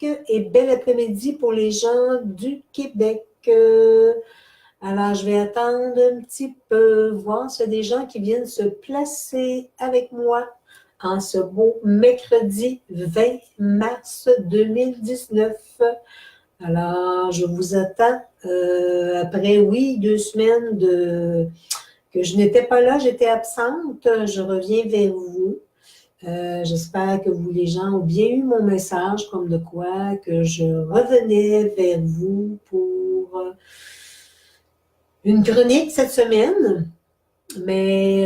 et bel après-midi pour les gens du Québec. Alors, je vais attendre un petit peu, voir s'il y a des gens qui viennent se placer avec moi en ce beau mercredi 20 mars 2019. Alors, je vous attends après, oui, 2 semaines que je n'étais pas là, j'étais absente. Je reviens vers vous. J'espère que vous, les gens, ont bien eu mon message, comme de quoi que je revenais vers vous pour une chronique cette semaine. Mais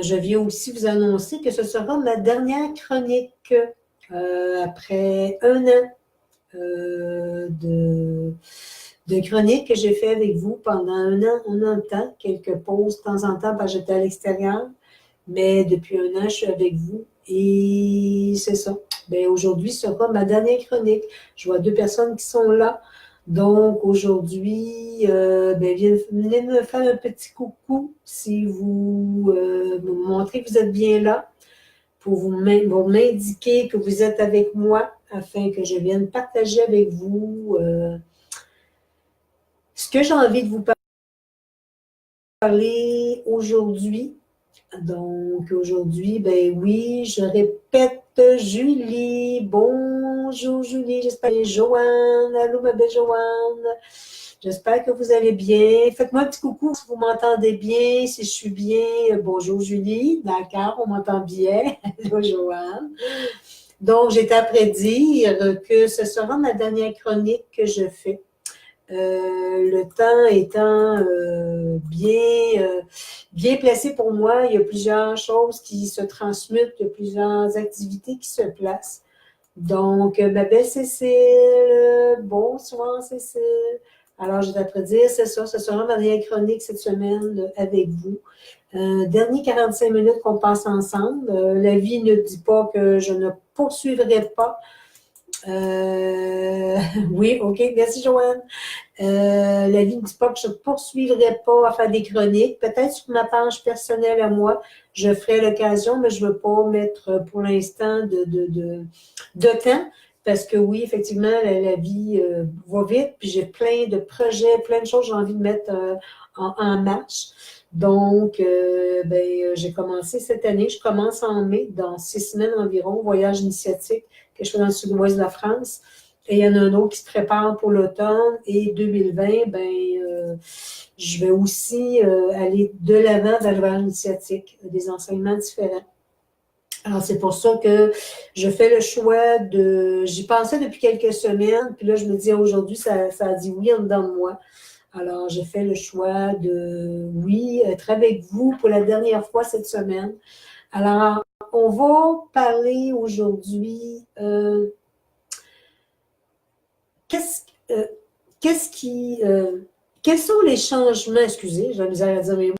je viens aussi vous annoncer que ce sera ma dernière chronique après un an de chronique que j'ai fait avec vous pendant un an de temps, quelques pauses de temps en temps parce que j'étais à l'extérieur. Mais depuis un an, je suis avec vous et c'est ça. Bien, aujourd'hui sera ma dernière chronique. Je vois 2 personnes qui sont là. Donc, aujourd'hui, bien, venez me faire un petit coucou si vous me montrez que vous êtes bien là pour vous m'indiquer que vous êtes avec moi afin que je vienne partager avec vous ce que j'ai envie de vous parler aujourd'hui. Donc, aujourd'hui, ben oui, je répète, Julie. Bonjour, Julie. J'espère que Joanne. Allô, ma belle Joanne. J'espère que vous allez bien. Faites-moi un petit coucou si vous m'entendez bien, si je suis bien. Bonjour, Julie. D'accord, on m'entend bien. Allô, Joanne. Donc, j'étais après dire que ce sera ma dernière chronique que je fais. Le temps étant bien placé pour moi, il y a plusieurs choses qui se transmutent, il y a plusieurs activités qui se placent. Donc, ma belle Cécile, bonsoir Cécile. Alors, je vais te dire, c'est ça, ce sera ma dernière chronique cette semaine avec vous. Dernier 45 minutes qu'on passe ensemble. La vie ne dit pas que je ne poursuivrai pas. Oui, OK, merci Joanne. La vie ne dit pas que je ne poursuivrai pas à faire des chroniques. Peut-être sur ma page personnelle à moi, je ferai l'occasion, mais je ne veux pas mettre pour l'instant de temps. Parce que oui, effectivement, la vie va vite, puis j'ai plein de projets, plein de choses que j'ai envie de mettre en marche. Donc, j'ai commencé cette année, je commence en mai, dans 6 semaines environ, voyage initiatique que je fais dans le sud-ouest de la France. Et il y en a un autre qui se prépare pour l'automne. Et 2020, je vais aussi aller de l'avant dans le voyage initiatique, des enseignements différents. Alors, c'est pour ça que je fais le choix j'y pensais depuis quelques semaines, puis là, je me dis, aujourd'hui, ça a dit oui en dedans de moi. Alors, j'ai fait le choix oui, être avec vous pour la dernière fois cette semaine. Alors, on va parler aujourd'hui, quels sont les changements, excusez, j'ai la misère à dire mes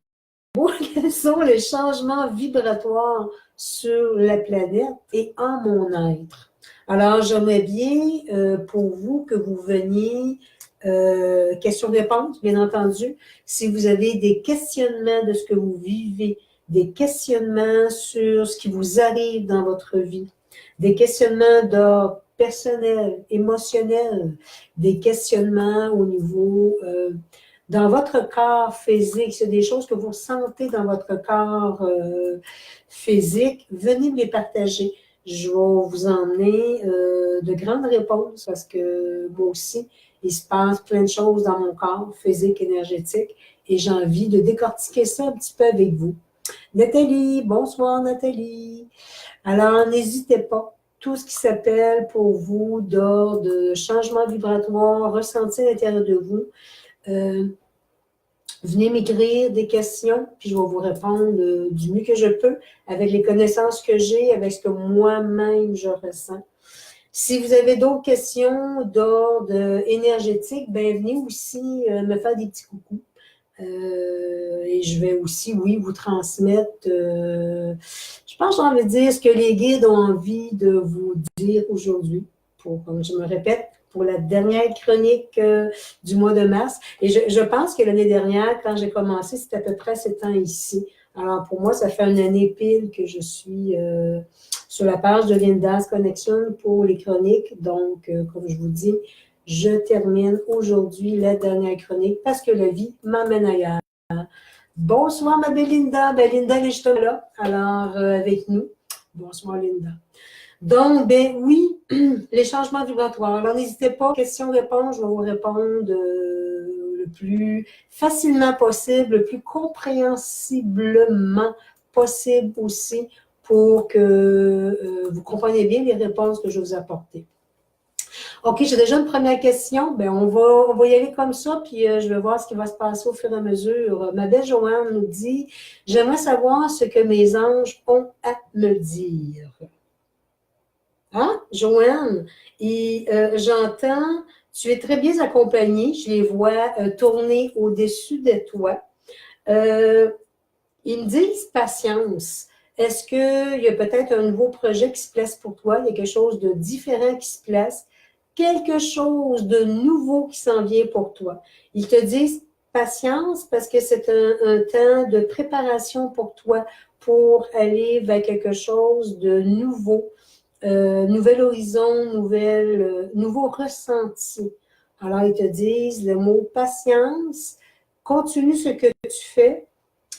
mots, quels sont les changements vibratoires sur la planète et en mon être? Alors, j'aimerais bien pour vous que vous veniez, questions-réponses, bien entendu, si vous avez des questionnements de ce que vous vivez, des questionnements sur ce qui vous arrive dans votre vie, des questionnements d'ordre personnel, émotionnel, des questionnements au niveau dans votre corps physique, c'est des choses que vous sentez dans votre corps physique, venez me les partager. Je vais vous emmener de grandes réponses parce que moi aussi, il se passe plein de choses dans mon corps physique, énergétique, et j'ai envie de décortiquer ça un petit peu avec vous. Nathalie, bonsoir Nathalie. Alors, n'hésitez pas. Tout ce qui s'appelle pour vous d'ordre de changement vibratoire, ressenti à l'intérieur de vous, venez m'écrire des questions, puis je vais vous répondre du mieux que je peux, avec les connaissances que j'ai, avec ce que moi-même je ressens. Si vous avez d'autres questions d'ordre énergétique, venez aussi me faire des petits coucous. Et je vais aussi, oui, vous transmettre, je pense que j'ai envie de dire ce que les guides ont envie de vous dire aujourd'hui, comme je me répète, pour la dernière chronique du mois de mars. Et je pense que l'année dernière, quand j'ai commencé, c'était à peu près ce temps ici. Alors, pour moi, ça fait une année pile que je suis sur la page de Linda's Connection pour les chroniques. Donc, comme je vous dis, je termine aujourd'hui la dernière chronique parce que la vie m'amène ailleurs. Bonsoir, ma belle Linda. Ben, Linda, elle est justement là, alors avec nous. Bonsoir, Linda. Donc, ben oui, les changements vibratoires. Alors, n'hésitez pas, questions-réponses, je vais vous répondre le plus facilement possible, le plus compréhensiblement possible aussi pour que vous compreniez bien les réponses que je vous ai apportées. OK, j'ai déjà une première question. Ben, on va y aller comme ça, puis je vais voir ce qui va se passer au fur et à mesure. Ma belle Joanne nous dit, j'aimerais savoir ce que mes anges ont à me dire. Hein, Joanne? Et j'entends, tu es très bien accompagnée. Je les vois tourner au-dessus de toi. Ils me disent patience. Est-ce qu'il y a peut-être un nouveau projet qui se place pour toi? Il y a quelque chose de différent qui se place? Quelque chose de nouveau qui s'en vient pour toi? Ils te disent patience parce que c'est un temps de préparation pour toi pour aller vers quelque chose de nouveau. Nouvel horizon, nouveau ressenti. Alors, ils te disent le mot patience, continue ce que tu fais,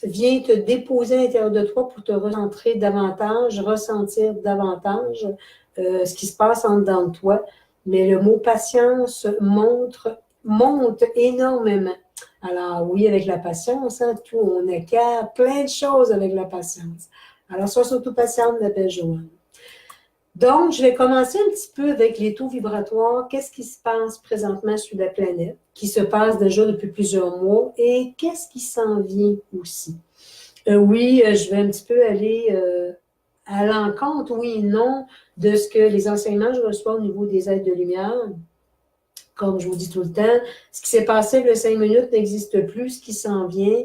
viens te déposer à l'intérieur de toi pour te recentrer davantage, ressentir davantage ce qui se passe en dedans de toi. Mais le mot patience monte énormément. Alors oui, avec la patience, hein, tout, on acquiert plein de choses avec la patience. Alors, sois surtout patiente, ma belle Joanne. Donc, je vais commencer un petit peu avec les taux vibratoires. Qu'est-ce qui se passe présentement sur la planète, qui se passe déjà depuis plusieurs mois, et qu'est-ce qui s'en vient aussi? Oui, je vais un petit peu aller à l'encontre, oui et non, de ce que les enseignements que je reçois au niveau des aides de lumière. Comme je vous dis tout le temps, ce qui s'est passé il y a 5 minutes n'existe plus. Ce qui s'en vient,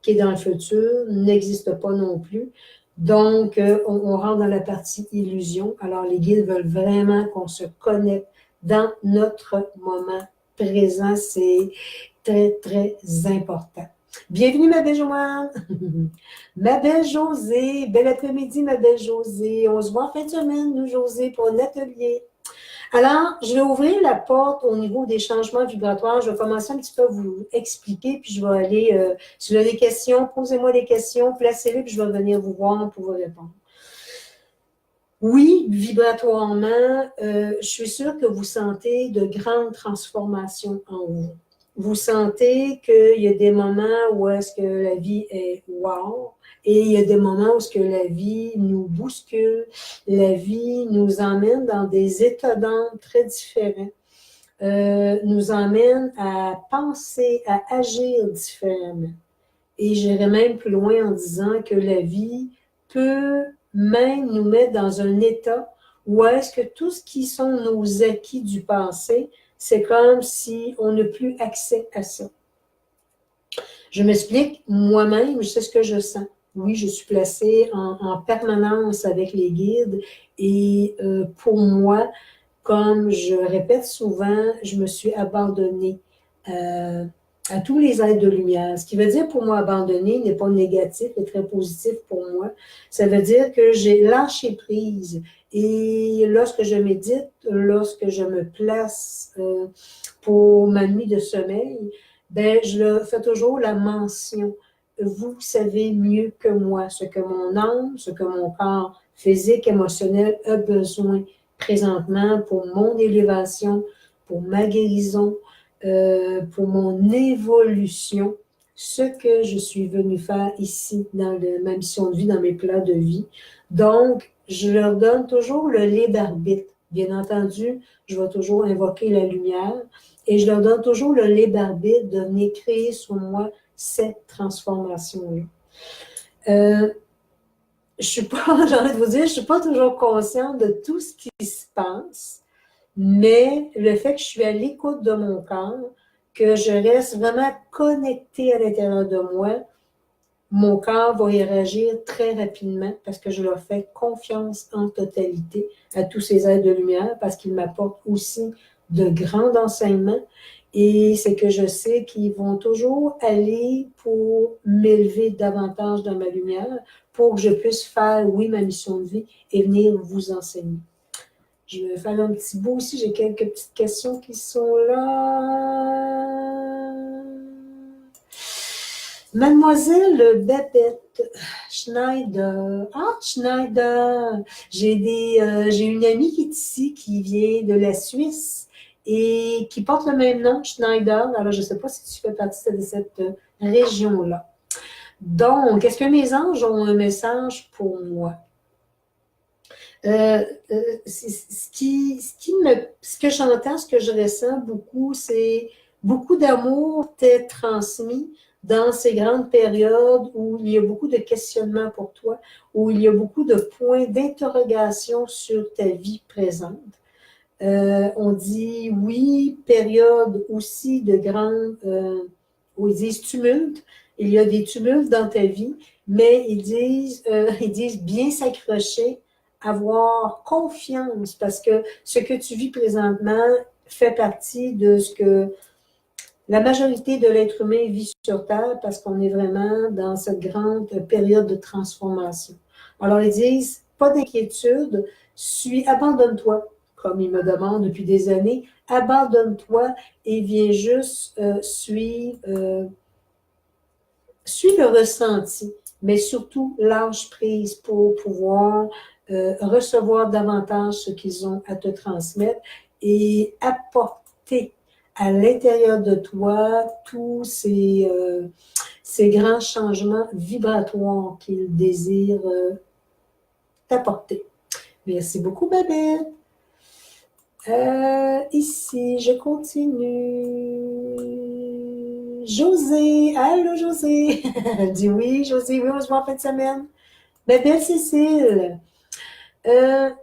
qui est dans le futur, n'existe pas non plus. Donc, on rentre dans la partie illusion. Alors, les guides veulent vraiment qu'on se connecte dans notre moment présent. C'est très, très important. Bienvenue, ma belle Joanne. Ma belle Josée. Bel après-midi, ma belle Josée. On se voit en fin de semaine, nous, Josée, pour un atelier. Alors, je vais ouvrir la porte au niveau des changements vibratoires. Je vais commencer un petit peu à vous expliquer, puis je vais aller, si vous avez des questions, posez-moi des questions, placez-les, puis je vais venir vous voir pour vous répondre. Oui, vibratoirement, je suis sûre que vous sentez de grandes transformations en vous. Vous sentez qu'il y a des moments où est-ce que la vie est wow, et il y a des moments où est-ce que la vie nous bouscule, la vie nous emmène dans des états d'âme très différents, nous emmène à penser, à agir différemment. Et j'irai même plus loin en disant que la vie peut même nous mettre dans un état où est-ce que tout ce qui sont nos acquis du passé, c'est comme si on n'a plus accès à ça. Je m'explique, moi-même, je sais ce que je sens. Oui, je suis placée en permanence avec les guides et pour moi, comme je répète souvent, je me suis abandonnée à tous les êtres de lumière. Ce qui veut dire pour moi abandonner n'est pas négatif, mais très positif pour moi. Ça veut dire que j'ai lâché prise. Et lorsque je médite, lorsque je me place pour ma nuit de sommeil, ben, je le fais toujours la mention. Vous savez mieux que moi ce que mon âme, ce que mon corps physique, émotionnel a besoin présentement pour mon élévation, pour ma guérison, pour mon évolution, ce que je suis venue faire ici dans ma mission de vie, dans mes plans de vie. Donc, je leur donne toujours le libre arbitre. Bien entendu, je vais toujours invoquer la lumière et je leur donne toujours le libre arbitre de venir créer sur moi cette transformation-là. Je suis pas, j'ai envie de vous dire, je suis pas toujours consciente de tout ce qui se passe, mais le fait que je suis à l'écoute de mon corps, que je reste vraiment connectée à l'intérieur de moi, mon corps va y réagir très rapidement parce que je leur fais confiance en totalité à tous ces êtres de lumière parce qu'ils m'apportent aussi de grands enseignements Et c'est que je sais qu'ils vont toujours aller pour m'élever davantage dans ma lumière pour que je puisse faire, oui, ma mission de vie et venir vous enseigner. Je vais faire un petit bout aussi. J'ai quelques petites questions qui sont là. Mademoiselle Babette Schneider. Ah, Schneider. J'ai une amie qui est ici, qui vient de la Suisse et qui porte le même nom, Schneider. Alors, je ne sais pas si tu fais partie de cette région-là. Donc, est-ce que mes anges ont un message pour moi? Ce que j'entends, ce que je ressens beaucoup, c'est beaucoup d'amour t'est transmis dans ces grandes périodes où il y a beaucoup de questionnements pour toi, où il y a beaucoup de points d'interrogation sur ta vie présente. On dit oui, période aussi de grande, où ils disent tumulte. Il y a des tumultes dans ta vie, mais ils disent bien s'accrocher, avoir confiance, parce que ce que tu vis présentement fait partie de ce que la majorité de l'être humain vit sur Terre, parce qu'on est vraiment dans cette grande période de transformation. Alors, ils disent, pas d'inquiétude, abandonne-toi, comme ils me demandent depuis des années, abandonne-toi et viens juste suivre le ressenti, mais surtout lâche prise pour pouvoir recevoir davantage ce qu'ils ont à te transmettre et apporter à l'intérieur de toi tous ces grands changements vibratoires qu'ils désirent t'apporter. Merci beaucoup, Babette. Ici, je continue. José, allô José. Dis oui, José, oui, on se voit en fin de semaine. Ma belle Cécile, je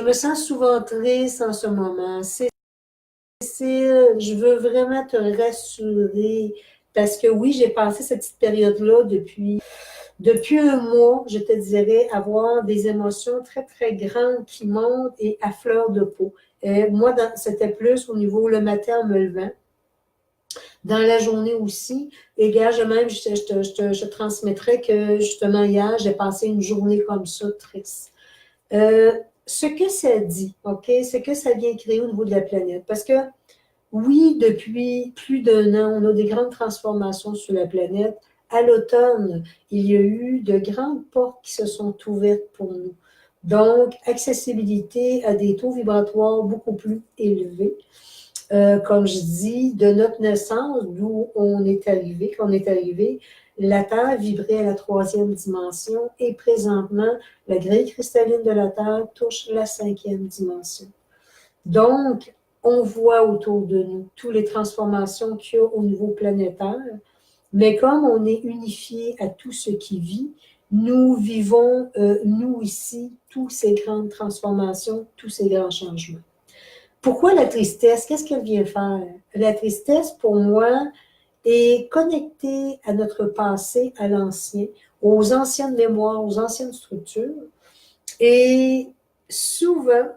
me sens souvent triste en ce moment. Cécile, je veux vraiment te rassurer parce que oui, j'ai passé cette petite période-là depuis un mois, je te dirais, avoir des émotions très, très grandes qui montent et à fleur de peau. Moi, c'était plus au niveau le matin en me levant. Dans la journée aussi. Et gars, je transmettrais que justement hier, j'ai passé une journée comme ça, triste. Ce que ça dit, OK, ce que ça vient créer au niveau de la planète. Parce que oui, depuis plus d'un an, on a des grandes transformations sur la planète. À l'automne, il y a eu de grandes portes qui se sont ouvertes pour nous. Donc, accessibilité à des taux vibratoires beaucoup plus élevés. Comme je dis, de notre naissance, d'où on est arrivé, la Terre vibrait à la 3e dimension et présentement, la grille cristalline de la Terre touche la 5e dimension. Donc, on voit autour de nous toutes les transformations qu'il y a au niveau planétaire, mais comme on est unifié à tout ce qui vit, nous vivons, nous ici, toutes ces grandes transformations, tous ces grands changements. Pourquoi la tristesse? Qu'est-ce qu'elle vient faire? La tristesse, pour moi, est connectée à notre passé, à l'ancien, aux anciennes mémoires, aux anciennes structures. Et souvent,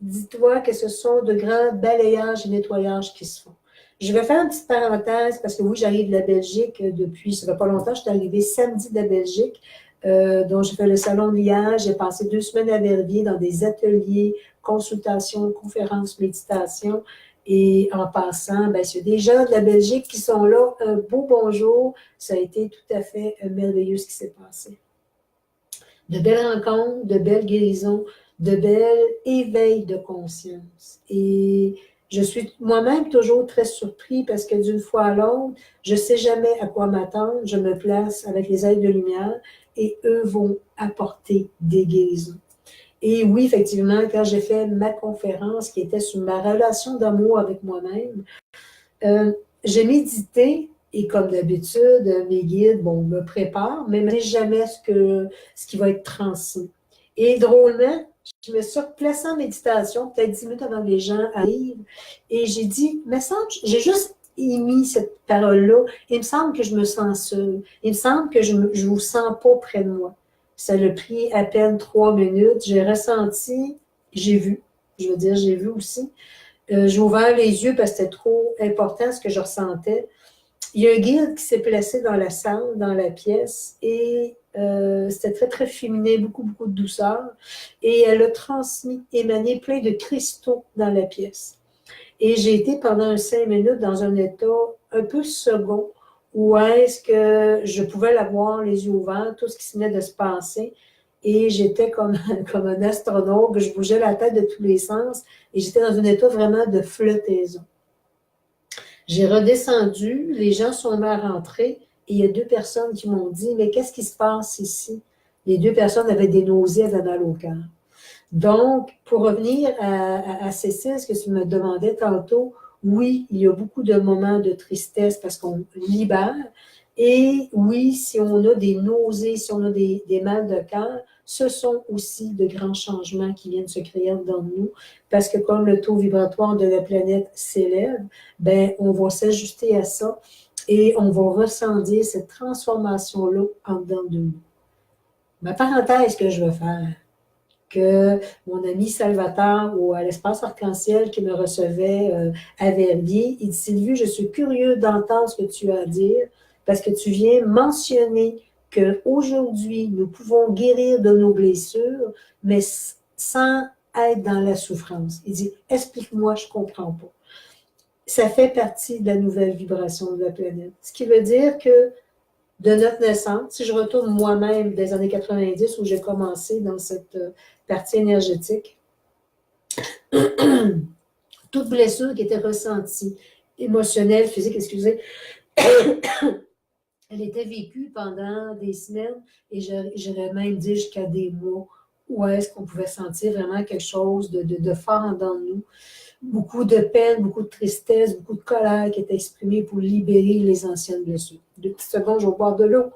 dis-toi que ce sont de grands balayages et nettoyages qui se font. Je vais faire une petite parenthèse parce que oui, j'arrive de la Belgique depuis, ça fait pas longtemps, je suis arrivée samedi de la Belgique, dont j'ai fait le salon de l'IA. J'ai passé 2 semaines à Verviers dans des ateliers, consultations, conférences, méditations. Et en passant, ben, il y a des gens de la Belgique qui sont là. Un beau bonjour. Ça a été tout à fait merveilleux ce qui s'est passé. De belles rencontres, de belles guérisons, de belles éveils de conscience. Et je suis moi-même toujours très surpris parce que d'une fois à l'autre, je ne sais jamais à quoi m'attendre. Je me place avec les êtres de lumière et eux vont apporter des guérisons. Et oui, effectivement, quand j'ai fait ma conférence qui était sur ma relation d'amour avec moi-même, j'ai médité et comme d'habitude, mes guides, me préparent, mais ne me disent jamais ce qui va être transmis. Et drôlement, je me suis replacée en méditation, peut-être 10 minutes avant que les gens arrivent, et j'ai dit, mais ça, j'ai juste émis cette parole-là, il me semble que je me sens seule, il me semble que je ne vous sens pas près de moi. Ça a pris à peine 3 minutes, j'ai ressenti, j'ai vu, j'ai vu aussi, J'ai ouvert les yeux parce que c'était trop important ce que je ressentais. Il y a un guide qui s'est placé dans la salle, dans la pièce, et c'était très, très féminin, beaucoup, beaucoup de douceur. Et elle a transmis, émané plein de cristaux dans la pièce. Et j'ai été pendant 5 minutes dans un état un peu second, où est-ce que je pouvais la voir les yeux ouverts, tout ce qui venait de se passer. Et j'étais comme, comme un astronaute, je bougeais la tête de tous les sens, et j'étais dans un état vraiment de flottaison. J'ai redescendu, les gens sont mis à rentrer, et il y a 2 personnes qui m'ont dit, mais qu'est-ce qui se passe ici? Les 2 personnes avaient des nausées, avaient mal au cœur. Donc, pour revenir à Cécile, ce que tu me demandais tantôt, oui, il y a beaucoup de moments de tristesse parce qu'on libère. Et oui, si on a des nausées, si on a des mal de cœur, ce sont aussi de grands changements qui viennent se créer dans nous parce que comme le taux vibratoire de la planète s'élève, ben, on va s'ajuster à ça et on va ressentir cette transformation-là en dedans de nous. Ma parenthèse que je veux faire, que mon ami Salvatore ou à l'Espace Arc-en-Ciel qui me recevait à Verbier, il dit, Sylvie, je suis curieux d'entendre ce que tu as à dire parce que tu viens mentionner qu'aujourd'hui, nous pouvons guérir de nos blessures, mais sans être dans la souffrance. Il dit, explique-moi, je ne comprends pas. Ça fait partie de la nouvelle vibration de la planète. Ce qui veut dire que de notre naissance, si je retourne moi-même des années 90 où j'ai commencé dans cette partie énergétique, toute blessure qui était ressentie, émotionnelle, physique, excusez, elle était vécue pendant des semaines et j'aurais même dit jusqu'à des mois où est-ce qu'on pouvait sentir vraiment quelque chose de fort en dedans de nous. Beaucoup de peine, beaucoup de tristesse, beaucoup de colère qui était exprimée pour libérer les anciennes blessures. 2 petites secondes, je vais boire de l'eau.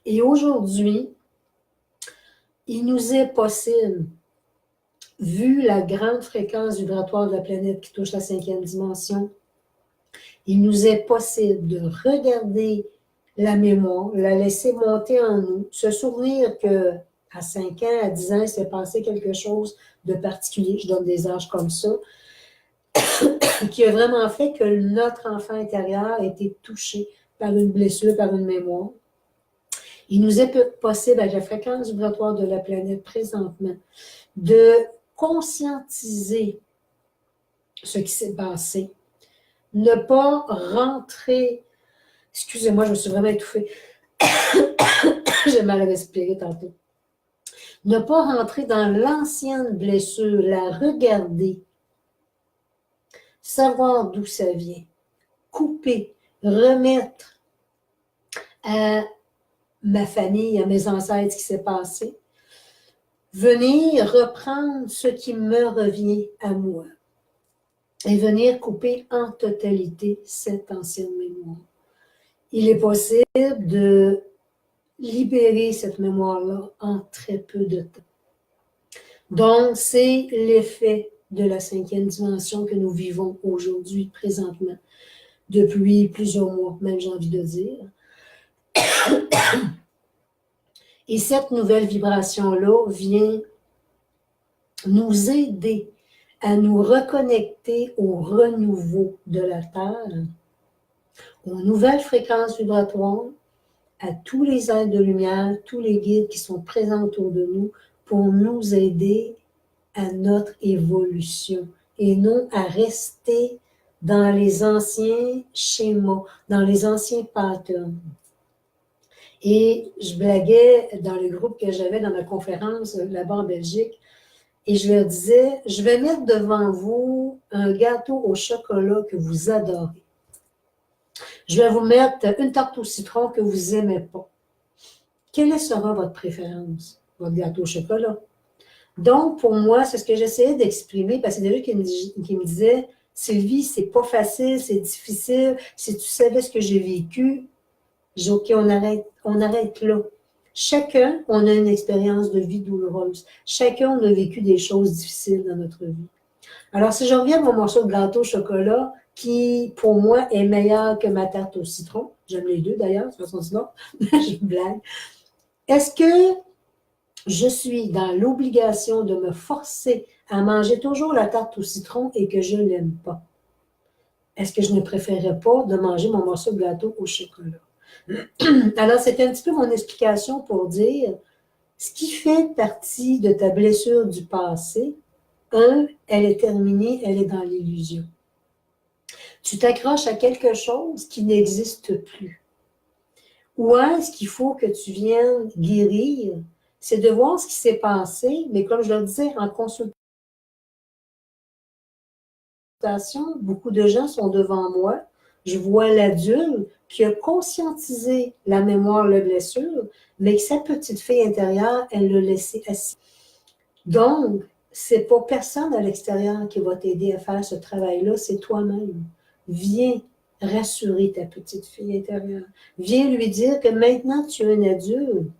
Et aujourd'hui, il nous est possible, vu la grande fréquence vibratoire de la planète qui touche la 5e dimension, il nous est possible de regarder la mémoire, la laisser monter en nous, se souvenir que à 5 ans, à 10 ans, il s'est passé quelque chose de particulier, je donne des âges comme ça, qui a vraiment fait que notre enfant intérieur a été touché par une blessure, par une mémoire. Il nous est possible, avec la fréquence vibratoire de la planète présentement, de conscientiser ce qui s'est passé, ne pas rentrer, excusez-moi, je me suis vraiment étouffée, j'ai mal respiré tantôt, ne pas rentrer dans l'ancienne blessure, la regarder, savoir d'où ça vient, couper, remettre à ma famille, à mes ancêtres ce qui s'est passé, venir reprendre ce qui me revient à moi et venir couper en totalité cette ancienne mémoire. Il est possible de libérer cette mémoire-là en très peu de temps. Donc, c'est l'effet de la 5e dimension que nous vivons aujourd'hui, présentement, depuis plusieurs mois, même j'ai envie de dire. Et cette nouvelle vibration-là vient nous aider à nous reconnecter au renouveau de la Terre, aux nouvelles fréquences vibratoires, à tous les êtres de lumière, tous les guides qui sont présents autour de nous pour nous aider à notre évolution et non à rester dans les anciens schémas, dans les anciens patterns. Et je blaguais dans le groupe que j'avais dans ma conférence là-bas en Belgique, et je leur disais, je vais mettre devant vous un gâteau au chocolat que vous adorez. Je vais vous mettre une tarte au citron que vous n'aimez pas. Quelle sera votre préférence, votre gâteau au chocolat? Donc, pour moi, c'est ce que j'essayais d'exprimer, parce que c'est des gens qui me disaient, Sylvie, c'est pas facile, c'est difficile, si tu savais ce que j'ai vécu, j'ai dit, OK, on arrête là. Chacun, on a une expérience de vie douloureuse. Chacun, on a vécu des choses difficiles dans notre vie. Alors, si je reviens à mon morceau de gâteau au chocolat, qui, pour moi, est meilleur que ma tarte au citron, j'aime les deux d'ailleurs, de toute façon, sinon, je blague. Est-ce que Je suis dans l'obligation de me forcer à manger toujours la tarte au citron et que je ne l'aime pas. Est-ce que je ne préférerais pas de manger mon morceau de gâteau au chocolat? Alors, c'était un petit peu mon explication pour dire ce qui fait partie de ta blessure du passé. Elle est terminée, elle est dans l'illusion. Tu t'accroches à quelque chose qui n'existe plus. Ou est-ce qu'il faut que tu viennes guérir? C'est de voir ce qui s'est passé, mais comme je le disais, en consultation, beaucoup de gens sont devant moi. Je vois l'adulte qui a conscientisé la mémoire, la blessure, mais que sa petite fille intérieure, elle l'a laissé assis. Donc, c'est pas personne à l'extérieur qui va t'aider à faire ce travail-là, c'est toi-même. Viens rassurer ta petite fille intérieure. Viens lui dire que maintenant tu es un adulte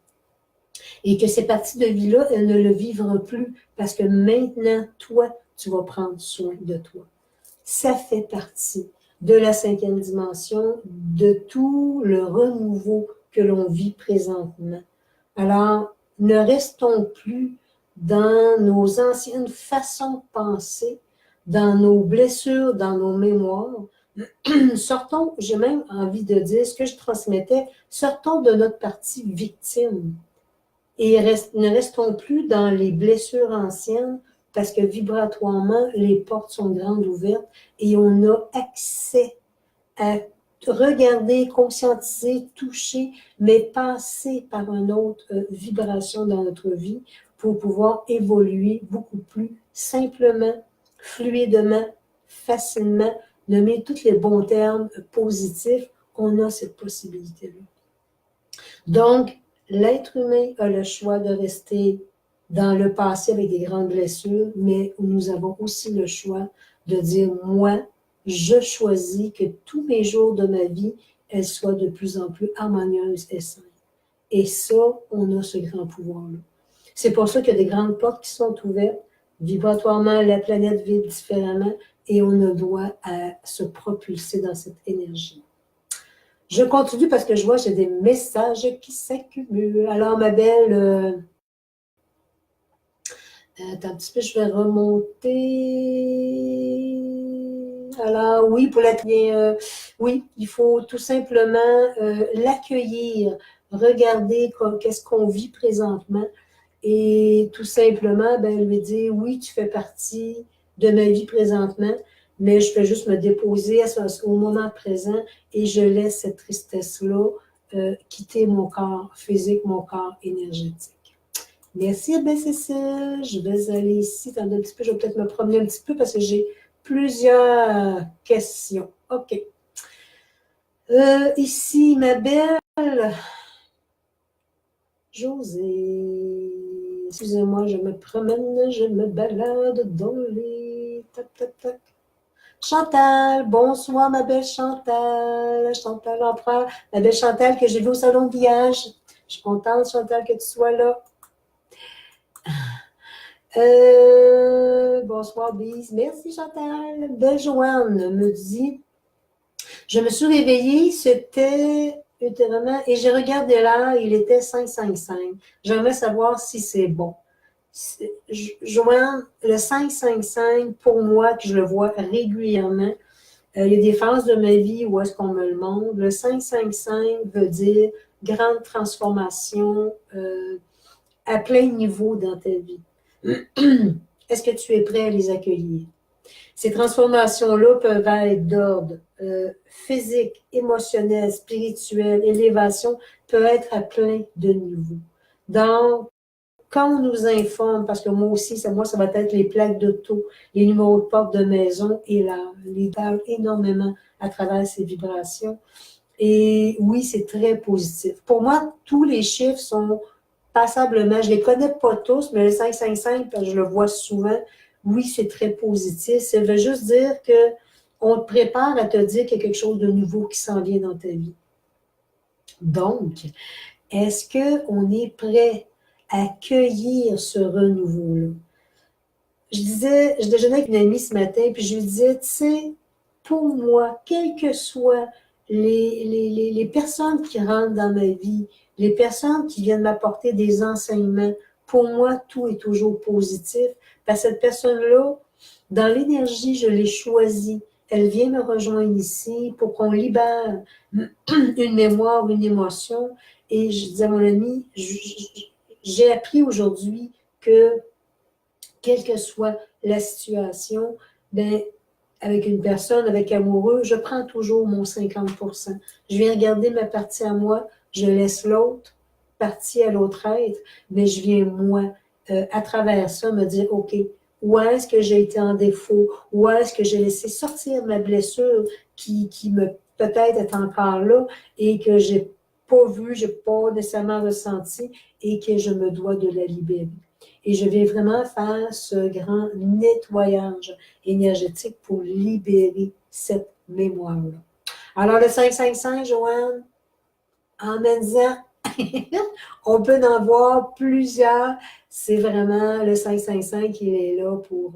et que ces parties de vie-là, elles ne le vivront plus parce que maintenant, toi, tu vas prendre soin de toi. Ça fait partie de la 5e dimension, de tout le renouveau que l'on vit présentement. Alors, ne restons plus dans nos anciennes façons de penser, dans nos blessures, dans nos mémoires. Sortons, j'ai même envie de dire ce que je transmettais, sortons de notre partie victime et ne restons plus dans les blessures anciennes parce que vibratoirement, les portes sont grandes ouvertes et on a accès à regarder, conscientiser, toucher, mais passer par une autre vibration dans notre vie pour pouvoir évoluer beaucoup plus simplement, fluidement, facilement, nommer tous les bons termes positifs. On a cette possibilité-là. Donc, l'être humain a le choix de rester dans le passé avec des grandes blessures, mais nous avons aussi le choix de dire, moi, je choisis que tous mes jours de ma vie, elles soient de plus en plus harmonieuses et saines. Et ça, on a ce grand pouvoir-là. C'est pour ça qu'il y a des grandes portes qui sont ouvertes. Vibratoirement, la planète vibre différemment et on a droit à se propulser dans cette énergie. Je continue parce que je vois que j'ai des messages qui s'accumulent. Alors, ma belle, attends un petit peu, je vais remonter. Alors, oui, pour oui, il faut tout simplement l'accueillir, regarder qu'est-ce qu'on vit présentement et tout simplement lui dire, oui, tu fais partie de ma vie présentement, mais je fais juste me déposer au moment présent et je laisse cette tristesse-là quitter mon corps physique, mon corps énergétique. Merci, Cécile. Je vais aller ici. Attendez un petit peu. Je vais peut-être me promener un petit peu parce que j'ai plusieurs questions. OK. Ici, ma belle Josée. Excusez-moi, je me promène, je me balade dans les... Tac, tac, tac. Chantal, bonsoir, ma belle Chantal. Chantal Empereur, ma belle Chantal que j'ai vue au salon de village. Je suis contente, Chantal, que tu sois là. Bonsoir, Bise. Merci, Chantal. Belle Joanne me dit, je me suis réveillée, c'était ultérieurement, et j'ai regardé l'heure, il était 5:55. J'aimerais savoir si c'est bon. Joanne, le 5:55, pour moi, que je le vois régulièrement, il y a des phases de ma vie où est-ce qu'on me le montre. Le 5:55 veut dire grande transformation à plein niveau dans ta vie. Est-ce que tu es prêt à les accueillir? Ces transformations-là peuvent être d'ordre physique, émotionnel, spirituel, élévation, peut être à plein de niveaux. Donc, quand on nous informe, parce que moi aussi, ça va être les plaques d'auto, les numéros de porte de maison et les parle énormément à travers ces vibrations. Et oui, c'est très positif. Pour moi, tous les chiffres sont passablement, je ne les connais pas tous, mais le 555, parce que je le vois souvent, oui, c'est très positif. Ça veut juste dire qu'on te prépare à te dire qu'il y a quelque chose de nouveau qui s'en vient dans ta vie. Donc, est-ce qu'on est prêt à accueillir ce renouveau-là? Je déjeunais avec une amie ce matin, puis je lui disais, tu sais, pour moi, quelles que soient les personnes qui rentrent dans ma vie, les personnes qui viennent m'apporter des enseignements Pour moi, tout est toujours positif. Parce que cette personne-là, dans l'énergie, je l'ai choisie. Elle vient me rejoindre ici pour qu'on libère une mémoire, une émotion. Et je dis à mon ami, j'ai appris aujourd'hui que, quelle que soit la situation, ben, avec une personne, avec amoureux, je prends toujours mon 50%. Je viens regarder ma partie à moi, je laisse l'autre partie à l'autre être, mais je viens, moi, à travers ça, me dire, OK, où est-ce que j'ai été en défaut? Où est-ce que j'ai laissé sortir ma blessure qui me peut-être est encore là et que j'ai pas vu, j'ai pas nécessairement ressenti et que je me dois de la libérer. Et je vais vraiment faire ce grand nettoyage énergétique pour libérer cette mémoire-là. Alors, le 555, Joanne, emmène-en. On peut en voir plusieurs. C'est vraiment le 555 qui est là pour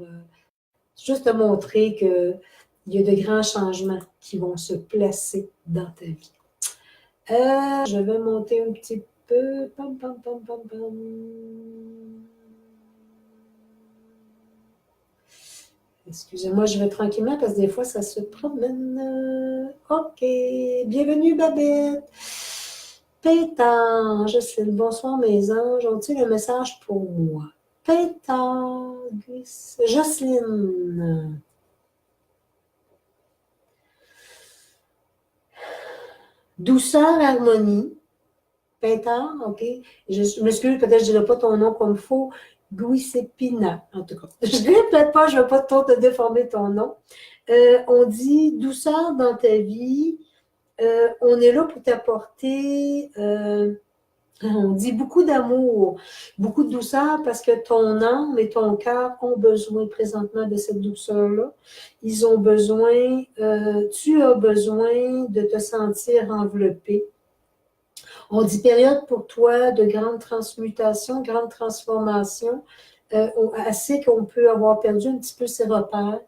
juste te montrer qu'il y a de grands changements qui vont se placer dans ta vie. Je vais monter un petit peu. Pam, pam, pam, pam, pam. Excusez-moi, je vais tranquillement parce que des fois, ça se promène. OK. Bienvenue, Babette. Pétard, Jocelyne, bonsoir, mes anges. Ont-ils un message pour moi? Pétard, Jocelyne. Douceur, harmonie. Pétard, OK. Je m'excuse, peut-être que je ne dirai pas ton nom comme il faut. Guisepina, en tout cas. Je ne dirai peut-être pas, je ne vais pas trop te déformer ton nom. On dit douceur dans ta vie. On est là pour t'apporter, on dit beaucoup d'amour, beaucoup de douceur parce que ton âme et ton cœur ont besoin présentement de cette douceur-là. Ils ont besoin, tu as besoin de te sentir enveloppé. On dit période pour toi de grande transmutation, grande transformation, assez qu'on peut avoir perdu un petit peu ses repères.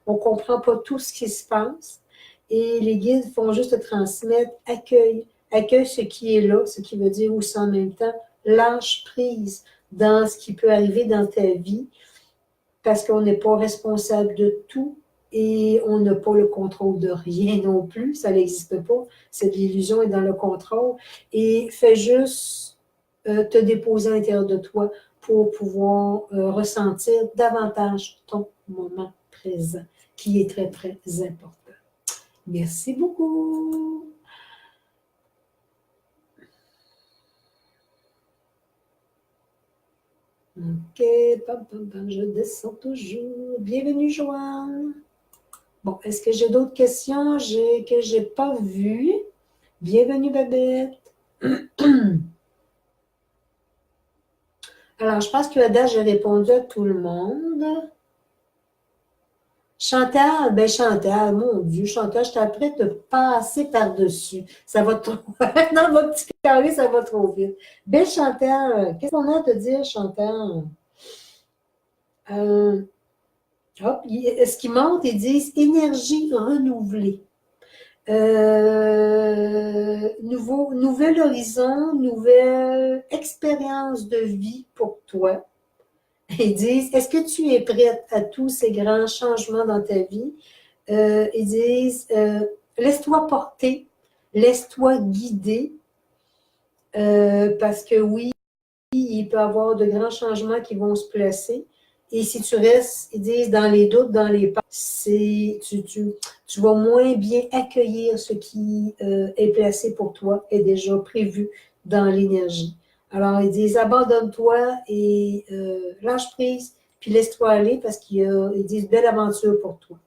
On ne comprend pas tout ce qui se passe. Et les guides font juste te transmettre accueil. Accueille ce qui est là, ce qui veut dire aussi en même temps lâche prise dans ce qui peut arriver dans ta vie parce qu'on n'est pas responsable de tout et on n'a pas le contrôle de rien non plus. Ça n'existe pas. Cette illusion est dans le contrôle. Et fais juste te déposer à l'intérieur de toi pour pouvoir ressentir davantage ton moment présent qui est très, très important. Merci beaucoup. OK, pam, pam, pam, je descends toujours. Bienvenue, Joanne. Bon, est-ce que j'ai d'autres questions que je n'ai pas vues? Bienvenue, Babette. Alors, je pense que là j'ai répondu à tout le monde. Chantal, ben Chantal, mon Dieu, Chantal, je t'apprête de passer par-dessus. Ça va trop. Dans votre petit carré, ça va trop vite. Belle Chantal, qu'est-ce qu'on a à te dire, Chantal? Hop, ce qui monte, ils disent énergie renouvelée. Nouvel horizon, nouvelle expérience de vie pour toi. Ils disent, est-ce que tu es prête à tous ces grands changements dans ta vie? Ils disent, laisse-toi porter, laisse-toi guider, parce que oui, il peut y avoir de grands changements qui vont se placer. Et si tu restes, ils disent, dans les doutes, dans les peurs, tu vas moins bien accueillir ce qui est placé pour toi, est déjà prévu dans l'énergie. Alors, ils disent, abandonne-toi et lâche prise, puis laisse-toi aller parce qu'ils disent, belle aventure pour toi.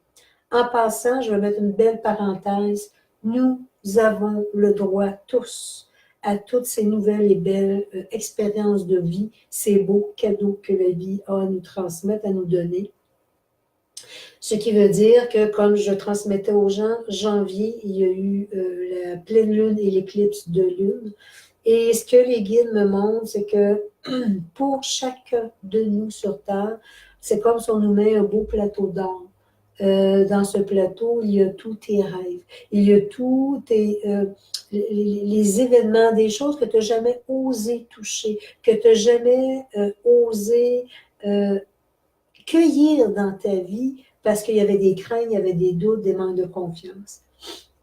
En passant, je vais mettre une belle parenthèse. Nous avons le droit tous à toutes ces nouvelles et belles expériences de vie, ces beaux cadeaux que la vie a à nous transmettre, à nous donner. Ce qui veut dire que, comme je transmettais aux gens, janvier, il y a eu la pleine lune et l'éclipse de lune. Et ce que les guides me montrent, c'est que pour chacun de nous sur Terre, c'est comme si on nous met un beau plateau d'or. dans ce plateau, il y a tous tes rêves. Il y a tous les événements, des choses que tu n'as jamais osé toucher, que tu n'as jamais osé cueillir dans ta vie parce qu'il y avait des craintes, il y avait des doutes, des manques de confiance.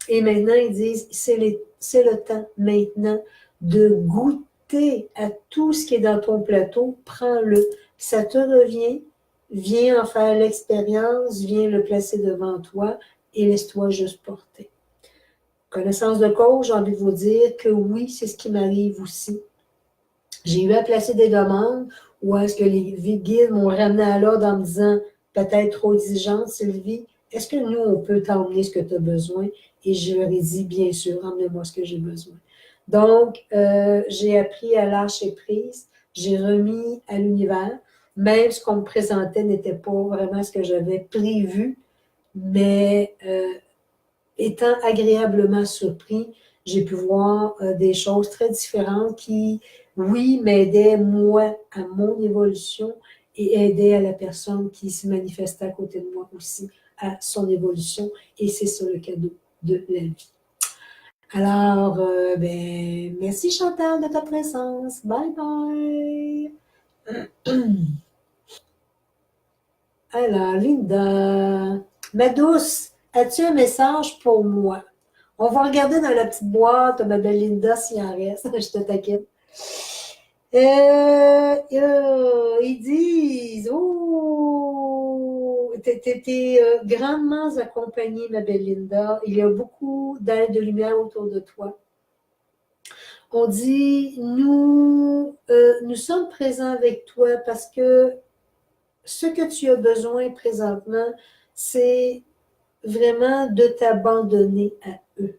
Et maintenant, ils disent, c'est le temps maintenant de goûter à tout ce qui est dans ton plateau, prends-le. Ça te revient, viens en faire l'expérience, viens le placer devant toi et laisse-toi juste porter. Connaissance de cause, j'ai envie de vous dire que oui, c'est ce qui m'arrive aussi. J'ai eu à placer des demandes où est-ce que les guides m'ont ramené à l'ordre en me disant peut-être trop exigeante, Sylvie, est-ce que nous, on peut t'emmener ce que tu as besoin? Et je leur ai dit, bien sûr, emmenez-moi ce que j'ai besoin. Donc, j'ai appris à lâcher prise, j'ai remis à l'univers, même ce qu'on me présentait n'était pas vraiment ce que j'avais prévu, mais étant agréablement surpris, j'ai pu voir des choses très différentes qui, oui, m'aidaient moi à mon évolution et aidaient à la personne qui se manifestait à côté de moi aussi à son évolution. Et c'est ça le cadeau de la vie. Alors, merci Chantal de ta présence. Bye bye. Alors, Linda, ma douce, as-tu un message pour moi? On va regarder dans la petite boîte, ma belle Linda, s'il en reste. Je te taquine. Ils disent, oh, t'es grandement accompagnée, ma belle Linda. Il y a beaucoup d'aide de lumière autour de toi. On dit, nous sommes présents avec toi parce que ce que tu as besoin présentement, c'est vraiment de t'abandonner à eux.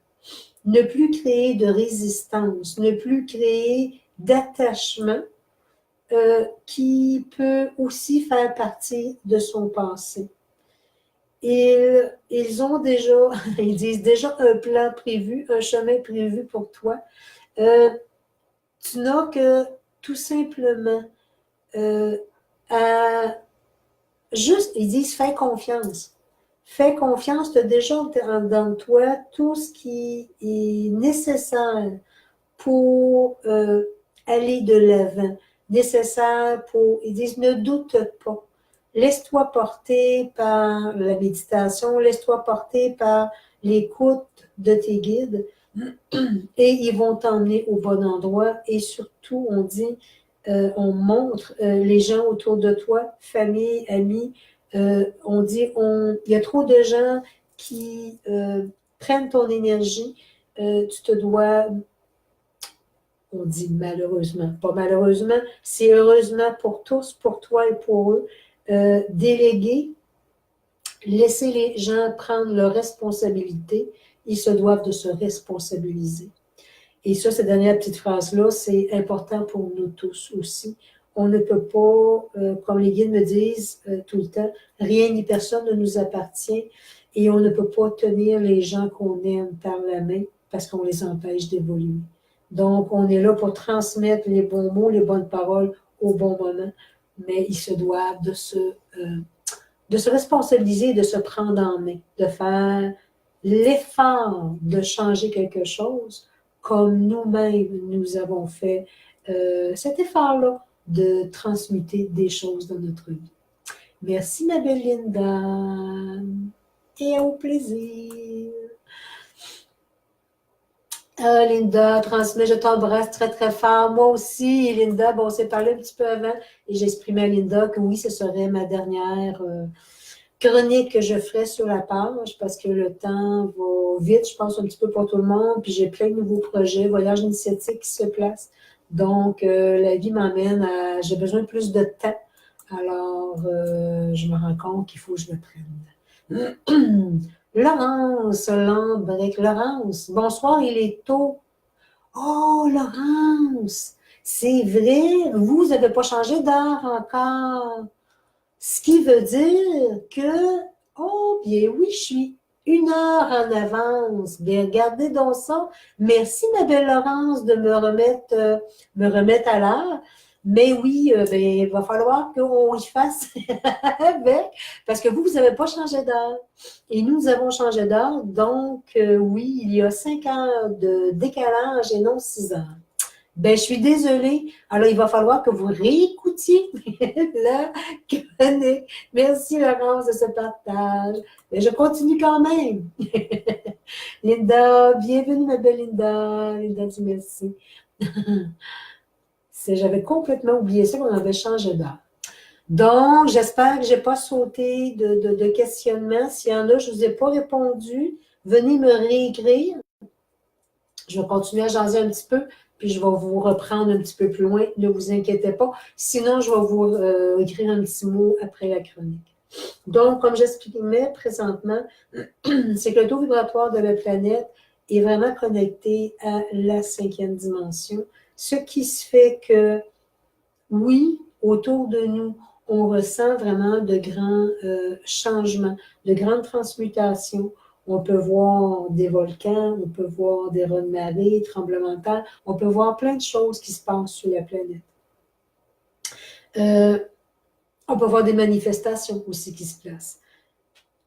Ne plus créer de résistance, ne plus créer d'attachement qui peut aussi faire partie de son passé. Ils ont déjà, ils disent déjà un plan prévu, un chemin prévu pour toi. Tu n'as que tout simplement à juste, ils disent, fais confiance. Fais confiance, tu as déjà dans toi tout ce qui est nécessaire pour aller de l'avant, nécessaire pour, ils disent, ne doute pas. Laisse-toi porter par la méditation, laisse-toi porter par l'écoute de tes guides et ils vont t'emmener au bon endroit et surtout, on dit, on montre les gens autour de toi, famille, amis, on dit, il y a trop de gens qui prennent ton énergie, tu te dois, on dit malheureusement, pas malheureusement, c'est heureusement pour tous, pour toi et pour eux, déléguer, laisser les gens prendre leurs responsabilités, ils se doivent de se responsabiliser. Et ça, cette dernière petite phrase-là, c'est important pour nous tous aussi. On ne peut pas, comme les guides me disent tout le temps, rien ni personne ne nous appartient et on ne peut pas tenir les gens qu'on aime par la main parce qu'on les empêche d'évoluer. Donc, on est là pour transmettre les bons mots, les bonnes paroles au bon moment, mais ils se doivent de se responsabiliser, de se prendre en main, de faire l'effort de changer quelque chose comme nous-mêmes, nous avons fait cet effort-là de transmuter des choses dans notre vie. Merci, ma belle Linda, et au plaisir. Ah, Linda, transmets, je t'embrasse très, très fort. Moi aussi, Linda, bon, on s'est parlé un petit peu avant et j'ai exprimé à Linda que oui, ce serait ma dernière chronique que je ferai sur la page parce que le temps va vite, je pense, un petit peu pour tout le monde. Puis j'ai plein de nouveaux projets, voyages initiatiques qui se placent. Donc, la vie m'emmène à... J'ai besoin de plus de temps. Alors, je me rends compte qu'il faut que je me prenne. Laurence Lambrec. Laurence, bonsoir, il est tôt. Oh, Laurence, c'est vrai, vous n'avez pas changé d'heure encore. Ce qui veut dire que, oh, bien oui, je suis 1 heure en avance. Bien, regardez donc ça. Merci, ma belle Laurence, de me remettre à l'heure. Mais oui, ben, il va falloir qu'on y fasse avec, parce que vous n'avez pas changé d'heure. Et nous avons changé d'heure, donc oui, il y a 5 heures de décalage et non 6 heures. Ben, je suis désolée. Alors, il va falloir que vous réécoutiez la chronique. Merci, Laurence, de ce partage. Mais je continue quand même. Linda, bienvenue, ma belle Linda. Linda dit merci. J'avais complètement oublié ça qu'on avait changé d'heure. Donc, j'espère que je n'ai pas sauté de questionnement. S'il y en a, je ne vous ai pas répondu. Venez me réécrire. Je vais continuer à jaser un petit peu, puis je vais vous reprendre un petit peu plus loin. Ne vous inquiétez pas. Sinon, je vais vous écrire un petit mot après la chronique. Donc, comme j'expliquais présentement, c'est que le taux vibratoire de la planète est vraiment connecté à la 5e dimension, ce qui se fait que, oui, autour de nous, on ressent vraiment de grands changements, de grandes transmutations. On peut voir des volcans, on peut voir des raz de marée, tremblements de terre, on peut voir plein de choses qui se passent sur la planète. On peut voir des manifestations aussi qui se placent.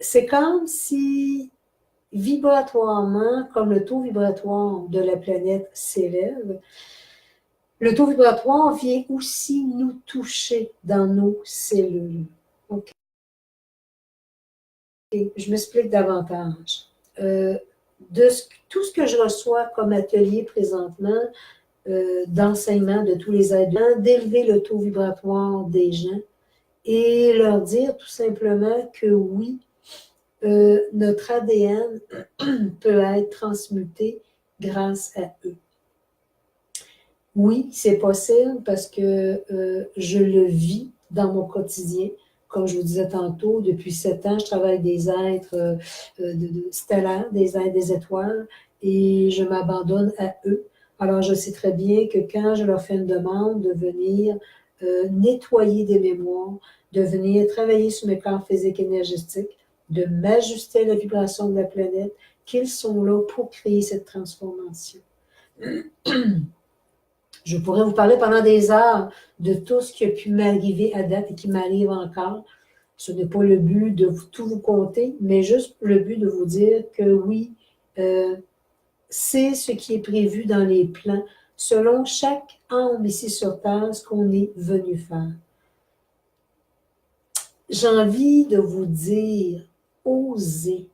C'est comme si vibratoirement, comme le taux vibratoire de la planète s'élève, le taux vibratoire vient aussi nous toucher dans nos cellules. OK. Je m'explique davantage. Tout ce que je reçois comme atelier présentement, d'enseignement de tous les êtres, d'élever le taux vibratoire des gens et leur dire tout simplement que oui, notre ADN peut être transmuté grâce à eux. Oui, c'est possible parce que je le vis dans mon quotidien. Comme je vous disais tantôt, depuis 7 ans, je travaille avec des êtres stellaires, des êtres des étoiles, et je m'abandonne à eux. Alors, je sais très bien que quand je leur fais une demande de venir nettoyer des mémoires, de venir travailler sur mes corps physiques et énergétiques, de m'ajuster à la vibration de la planète, qu'ils sont là pour créer cette transformation. Je pourrais vous parler pendant des heures de tout ce qui a pu m'arriver à date et qui m'arrive encore. Ce n'est pas le but de tout vous compter, mais juste le but de vous dire que oui, c'est ce qui est prévu dans les plans, selon chaque âme ici sur Terre, ce qu'on est venu faire. J'ai envie de vous dire, osez.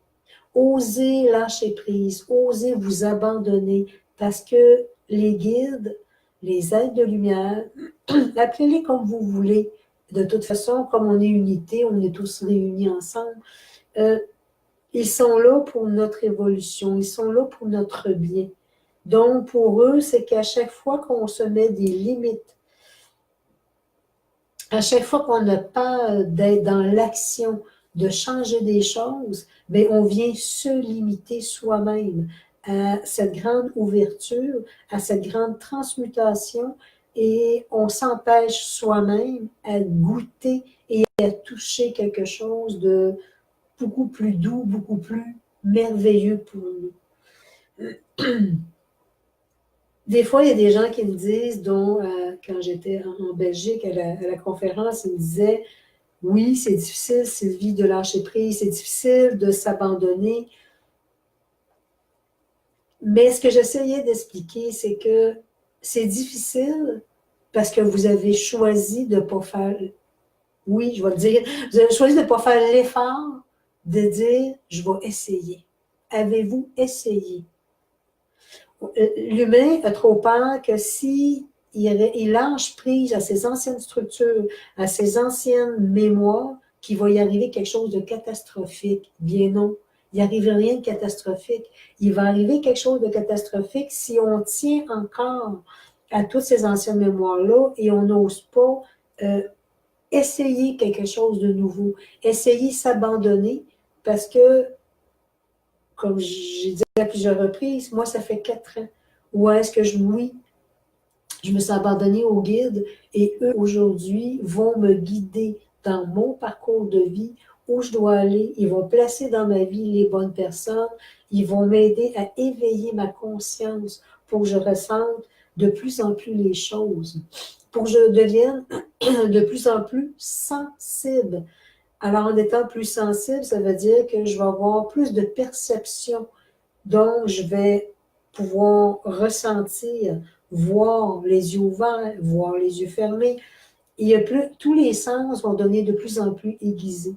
Osez lâcher prise, osez vous abandonner, parce que les guides, les êtres de lumière, appelez-les comme vous voulez. De toute façon, comme on est unité, on est tous réunis ensemble. Ils sont là pour notre évolution, ils sont là pour notre bien. Donc, pour eux, c'est qu'à chaque fois qu'on se met des limites, à chaque fois qu'on n'a pas d'être dans l'action, de changer des choses, bien, on vient se limiter soi-même à cette grande ouverture, à cette grande transmutation, et on s'empêche soi-même à goûter et à toucher quelque chose de beaucoup plus doux, beaucoup plus merveilleux pour nous. Des fois, il y a des gens qui me disent, dont quand j'étais en Belgique à la conférence, ils me disaient, oui, c'est difficile, Sylvie, de lâcher prise, c'est difficile de s'abandonner. Mais ce que j'essayais d'expliquer, c'est que c'est difficile parce que vous avez choisi de ne pas faire, oui, je vais le dire, vous avez choisi de ne pas faire l'effort de dire, je vais essayer. Avez-vous essayé? L'humain a trop peur que si il lâche prise à ses anciennes structures, à ses anciennes mémoires, qu'il va y arriver quelque chose de catastrophique. Bien non, il n'y arrive rien de catastrophique. Il va arriver quelque chose de catastrophique si on tient encore à toutes ces anciennes mémoires-là et on n'ose pas essayer quelque chose de nouveau, essayer s'abandonner parce que, comme j'ai dit à plusieurs reprises, moi, ça fait 4 ans. Où est-ce que je me suis abandonnée au guide et eux, aujourd'hui, vont me guider dans mon parcours de vie, où je dois aller. Ils vont placer dans ma vie les bonnes personnes. Ils vont m'aider à éveiller ma conscience pour que je ressente de plus en plus les choses, pour que je devienne de plus en plus sensible. Alors, en étant plus sensible, ça veut dire que je vais avoir plus de perception. Donc, je vais pouvoir ressentir, voir les yeux ouverts, voir les yeux fermés. Il y a plus, tous les sens vont devenir de plus en plus aiguisés.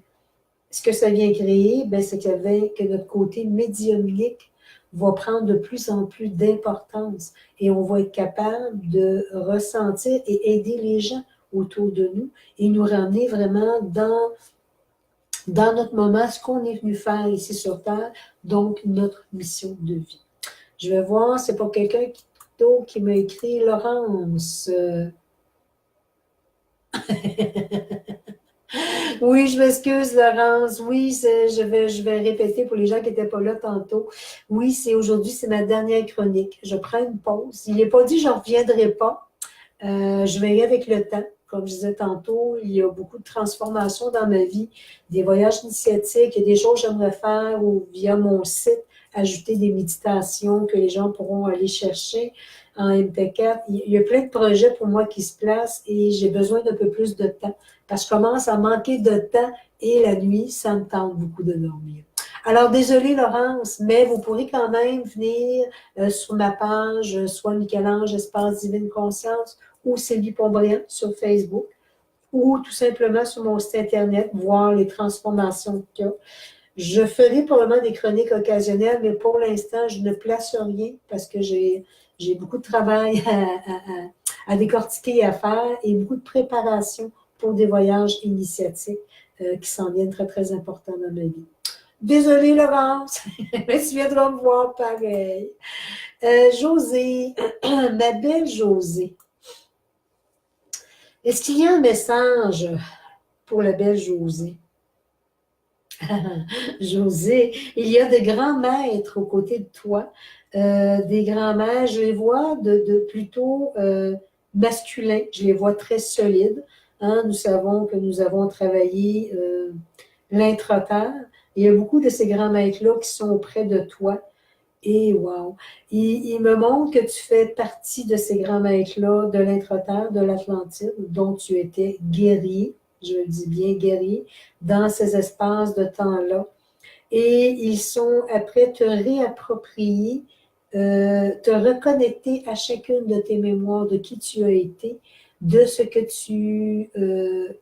Ce que ça vient créer, ben, c'est que notre côté médiumnique va prendre de plus en plus d'importance et on va être capable de ressentir et aider les gens autour de nous et nous ramener vraiment dans notre moment, ce qu'on est venu faire ici sur Terre, donc notre mission de vie. Je vais voir, c'est pour quelqu'un qui m'a écrit Laurence. Oui, je m'excuse, Laurence. Oui, je vais répéter pour les gens qui n'étaient pas là tantôt. Oui, aujourd'hui, c'est ma dernière chronique. Je prends une pause. Il n'est pas dit que je ne reviendrai pas. Je vais y aller avec le temps. Comme je disais tantôt, il y a beaucoup de transformations dans ma vie, des voyages initiatiques, il y a des choses que j'aimerais faire ou via mon site, ajouter des méditations que les gens pourront aller chercher en MP4. Il y a plein de projets pour moi qui se placent et j'ai besoin d'un peu plus de temps parce que je commence à manquer de temps et la nuit, ça me tente beaucoup de dormir. Alors, désolée Laurence, mais vous pourrez quand même venir sur ma page, soit Michel-Ange Espace Divine Conscience ou Sylvie Pontbriand sur Facebook, ou tout simplement sur mon site Internet, voir les transformations qu'il y a. Je ferai probablement des chroniques occasionnelles, mais pour l'instant, je ne place rien parce que j'ai beaucoup de travail à décortiquer et à faire et beaucoup de préparation pour des voyages initiatiques qui s'en viennent très, très importants dans ma vie. Désolée, Laurence, mais tu viendras me voir pareil. Josée, ma belle Josée, est-ce qu'il y a un message pour la belle Josée? Josée, il y a de grands maîtres aux côtés de toi, des grands maîtres, je les vois de plutôt masculins, je les vois très solides. Hein? Nous savons que nous avons travaillé l'intra-terre. Il y a beaucoup de ces grands maîtres-là qui sont auprès de toi. Et wow! Il me montre que tu fais partie de ces grands maîtres-là, de l'intra-terre, de l'Atlantide, dont tu étais guerrier, je le dis bien guerrier, dans ces espaces de temps-là. Et ils sont après te réapproprier, te reconnecter à chacune de tes mémoires, de qui tu as été, de ce que tu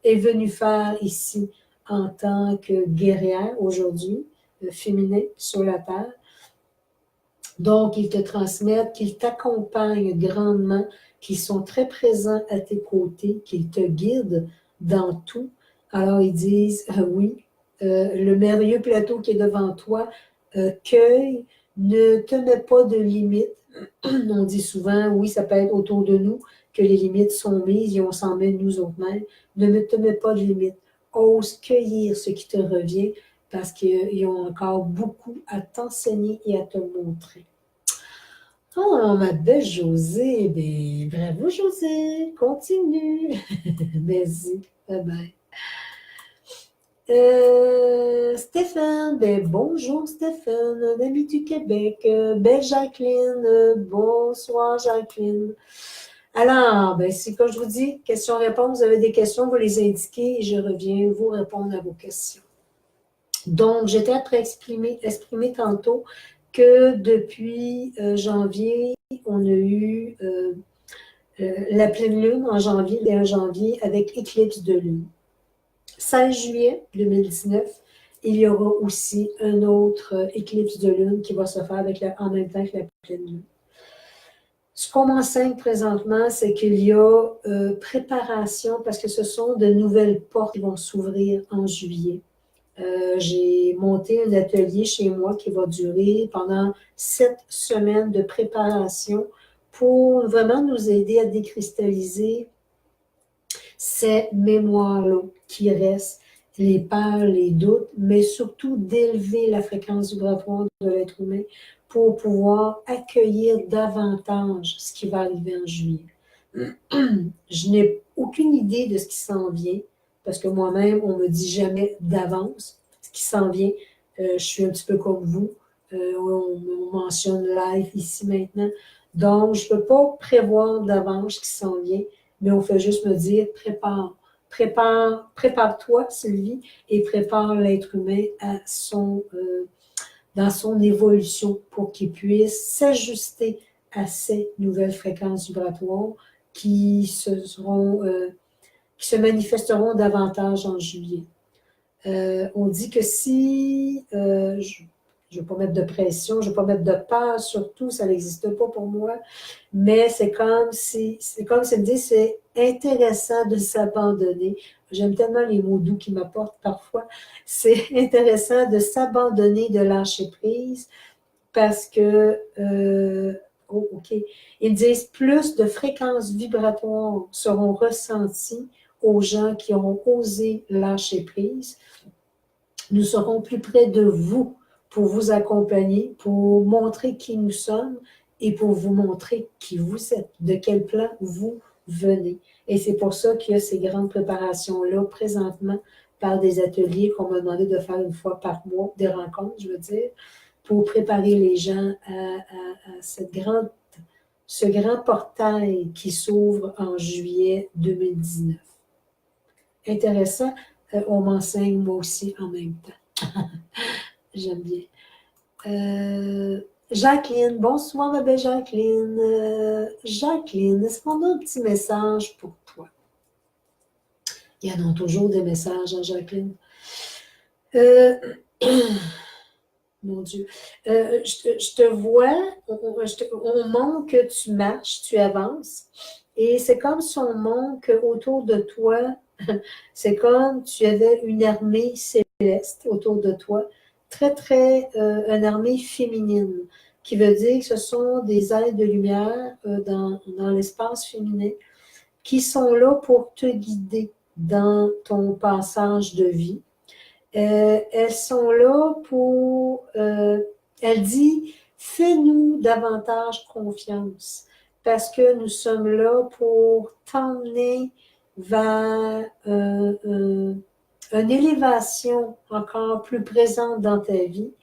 es venu faire ici en tant que guerrière aujourd'hui, féminin sur la Terre. Donc, ils te transmettent, qu'ils t'accompagnent grandement, qu'ils sont très présents à tes côtés, qu'ils te guident dans tout. Alors, ils disent, oui, le merveilleux plateau qui est devant toi, cueille, ne te mets pas de limites. On dit souvent, oui, ça peut être autour de nous que les limites sont mises et on s'en met nous autres-mêmes. Ne te mets pas de limites. Ose cueillir ce qui te revient parce qu'ils ont encore beaucoup à t'enseigner et à te montrer. Oh, ma belle Josée, ben, bravo Josée, continue. Vas-y, bye bye. Stéphane, ben bonjour Stéphane, un ami du Québec. Belle Jacqueline, bonsoir Jacqueline. Alors, ben, c'est comme je vous dis, questions-réponses, vous avez des questions, vous les indiquez et je reviens vous répondre à vos questions. Donc, j'étais après exprimer tantôt que depuis janvier, on a eu la pleine lune en janvier, le 1 janvier, avec éclipse de lune. 16 juillet 2019, il y aura aussi un autre éclipse de lune qui va se faire en même temps que la pleine lune. Ce qu'on m'enseigne présentement, c'est qu'il y a préparation parce que ce sont de nouvelles portes qui vont s'ouvrir en juillet. J'ai monté un atelier chez moi qui va durer pendant 7 semaines de préparation pour vraiment nous aider à décristalliser ces mémoires-là qui restent, les peurs, les doutes, mais surtout d'élever la fréquence vibratoire de l'être humain pour pouvoir accueillir davantage ce qui va arriver en juillet. Je n'ai aucune idée de ce qui s'en vient, parce que moi-même, on ne me dit jamais d'avance ce qui s'en vient. Je suis un petit peu comme vous. On mentionne live ici maintenant. Donc, je ne peux pas prévoir d'avance ce qui s'en vient, mais on fait juste me dire, prépare-toi, Sylvie, et prépare l'être humain dans son évolution pour qu'il puisse s'ajuster à ces nouvelles fréquences vibratoires qui qui se manifesteront davantage en juillet. On dit que si, je ne vais pas mettre de pression, je ne vais pas mettre de peur, surtout, ça n'existe pas pour moi, mais c'est comme si me dit, c'est intéressant de s'abandonner. J'aime tellement les mots doux qui m'apportent parfois. C'est intéressant de s'abandonner, de lâcher prise, parce que, oh, OK, ils disent plus de fréquences vibratoires seront ressenties aux gens qui auront osé lâcher prise. Nous serons plus près de vous pour vous accompagner, pour montrer qui nous sommes et pour vous montrer qui vous êtes, de quel plan vous venez. Et c'est pour ça qu'il y a ces grandes préparations-là présentement par des ateliers qu'on m'a demandé de faire une fois par mois, des rencontres, je veux dire, pour préparer les gens à ce grand portail qui s'ouvre en juillet 2019. Intéressant, on m'enseigne moi aussi en même temps. J'aime bien. Jacqueline, bonsoir ma belle Jacqueline. Jacqueline, est-ce qu'on a un petit message pour toi? Il y en a toujours des messages, hein, Jacqueline. Mon Dieu. Je te vois, on montre que tu marches, tu avances, et c'est comme si on montre qu'autour de toi, c'est comme tu avais une armée céleste autour de toi, une armée féminine, qui veut dire que ce sont des êtres de lumière dans l'espace féminin qui sont là pour te guider dans ton passage de vie. Elles sont là elle dit, fais-nous davantage confiance parce que nous sommes là pour t'emmener vers une élévation encore plus présente dans ta vie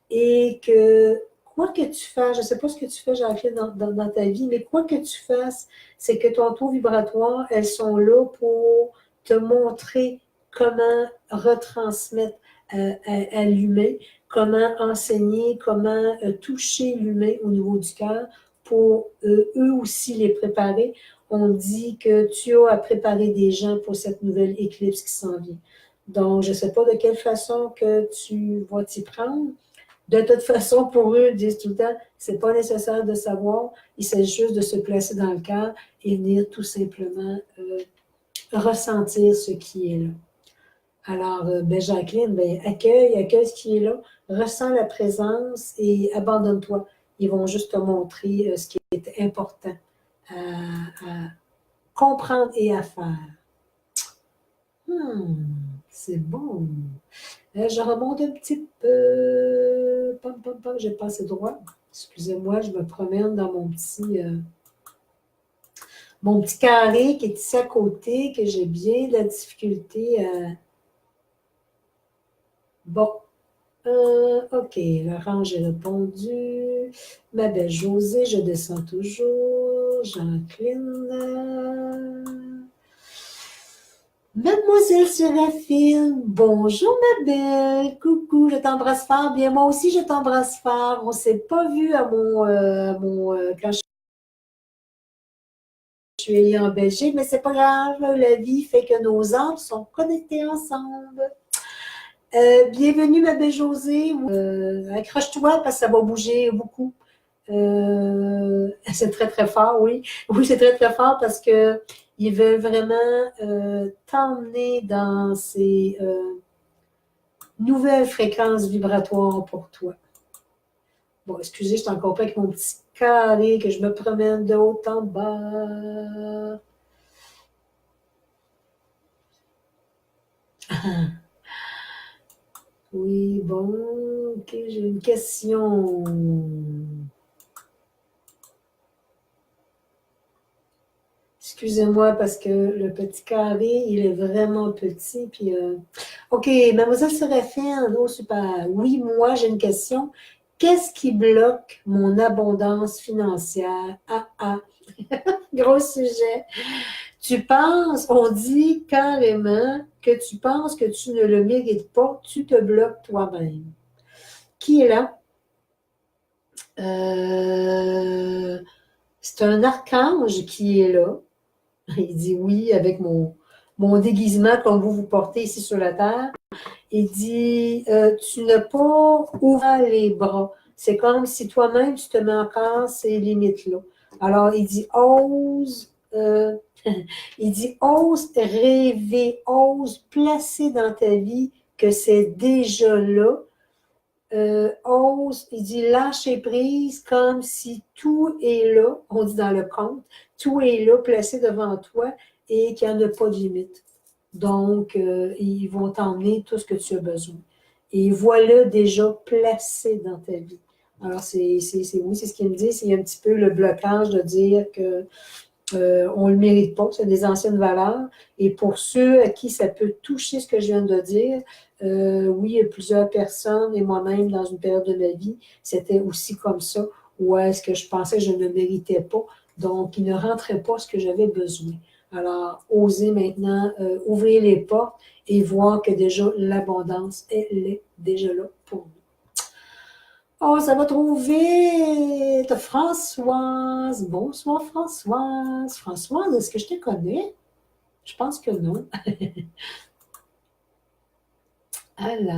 et que quoi que tu fasses, je ne sais pas ce que tu fais, Jacqueline, dans ta vie, mais quoi que tu fasses, c'est que ton taux vibratoire, elles sont là pour te montrer comment retransmettre à l'humain, comment enseigner, comment toucher l'humain au niveau du cœur pour eux aussi les préparer. On dit que tu as à préparer des gens pour cette nouvelle éclipse qui s'en vient. Donc, je ne sais pas de quelle façon que tu vas t'y prendre. De toute façon, pour eux, ils disent tout le temps, c'est pas nécessaire de savoir, il s'agit juste de se placer dans le cœur et venir tout simplement ressentir ce qui est là. Alors, Jacqueline, accueille ce qui est là, ressens la présence et abandonne-toi. Ils vont juste te montrer ce qui est important à comprendre et à faire. C'est bon. Je remonte un petit peu. J'ai passé droit. Excusez-moi, je me promène dans mon petit carré qui est ici à côté, que j'ai bien de la difficulté à... Bon. OK, Laurent, j'ai répondu. Ma belle Josée, je descends toujours. Jacqueline. Mademoiselle Séraphine, bonjour ma belle, coucou, je t'embrasse fort. Bien, moi aussi je t'embrasse fort. On ne s'est pas vu quand je suis allée en Belgique, mais c'est pas grave, la vie fait que nos âmes sont connectées ensemble. Bienvenue ma belle Josée. Accroche-toi parce que ça va bouger beaucoup. C'est très très fort, oui. Oui, c'est très très fort parce que ils veulent vraiment t'emmener dans ces nouvelles fréquences vibratoires pour toi. Bon, excusez, je suis encore pas avec mon petit carré que je me promène de haut en bas. Oui, bon, ok, j'ai une question. Excusez-moi parce que le petit carré, il est vraiment petit. Puis, OK, mademoiselle Séraphine, oh super. Oui, moi, j'ai une question. Qu'est-ce qui bloque mon abondance financière? Ah, ah, gros sujet. Tu penses, on dit carrément que tu penses que tu ne le mérites pas, tu te bloques toi-même. Qui est là? C'est un archange qui est là. Il dit oui avec mon déguisement comme vous portez ici sur la terre. Il dit, tu n'as pas ouvert les bras. C'est comme si toi-même, tu te mets encore ces limites-là. Alors, il dit, ose, il dit, ose rêver, ose placer dans ta vie que c'est déjà là. Ose, il dit, lâcher prise comme si tout est là, on dit dans le conte, tout est là, placé devant toi et qu'il n'y en a pas de limite. Donc, ils vont t'emmener tout ce que tu as besoin. Et voilà déjà placé dans ta vie. Alors, oui, c'est ce qu'il me dit. C'est un petit peu le blocage de dire que on ne le mérite pas, c'est des anciennes valeurs. Et pour ceux à qui ça peut toucher ce que je viens de dire, oui, il y a plusieurs personnes, et moi-même, dans une période de ma vie, c'était aussi comme ça, où est-ce que je pensais que je ne méritais pas. Donc, il ne rentrait pas ce que j'avais besoin. Alors, oser maintenant ouvrir les portes et voir que déjà l'abondance, elle est déjà là pour nous. Oh, ça va trop vite! Françoise. Bonsoir, Françoise. Françoise, est-ce que je te connais? Je pense que non. Alors.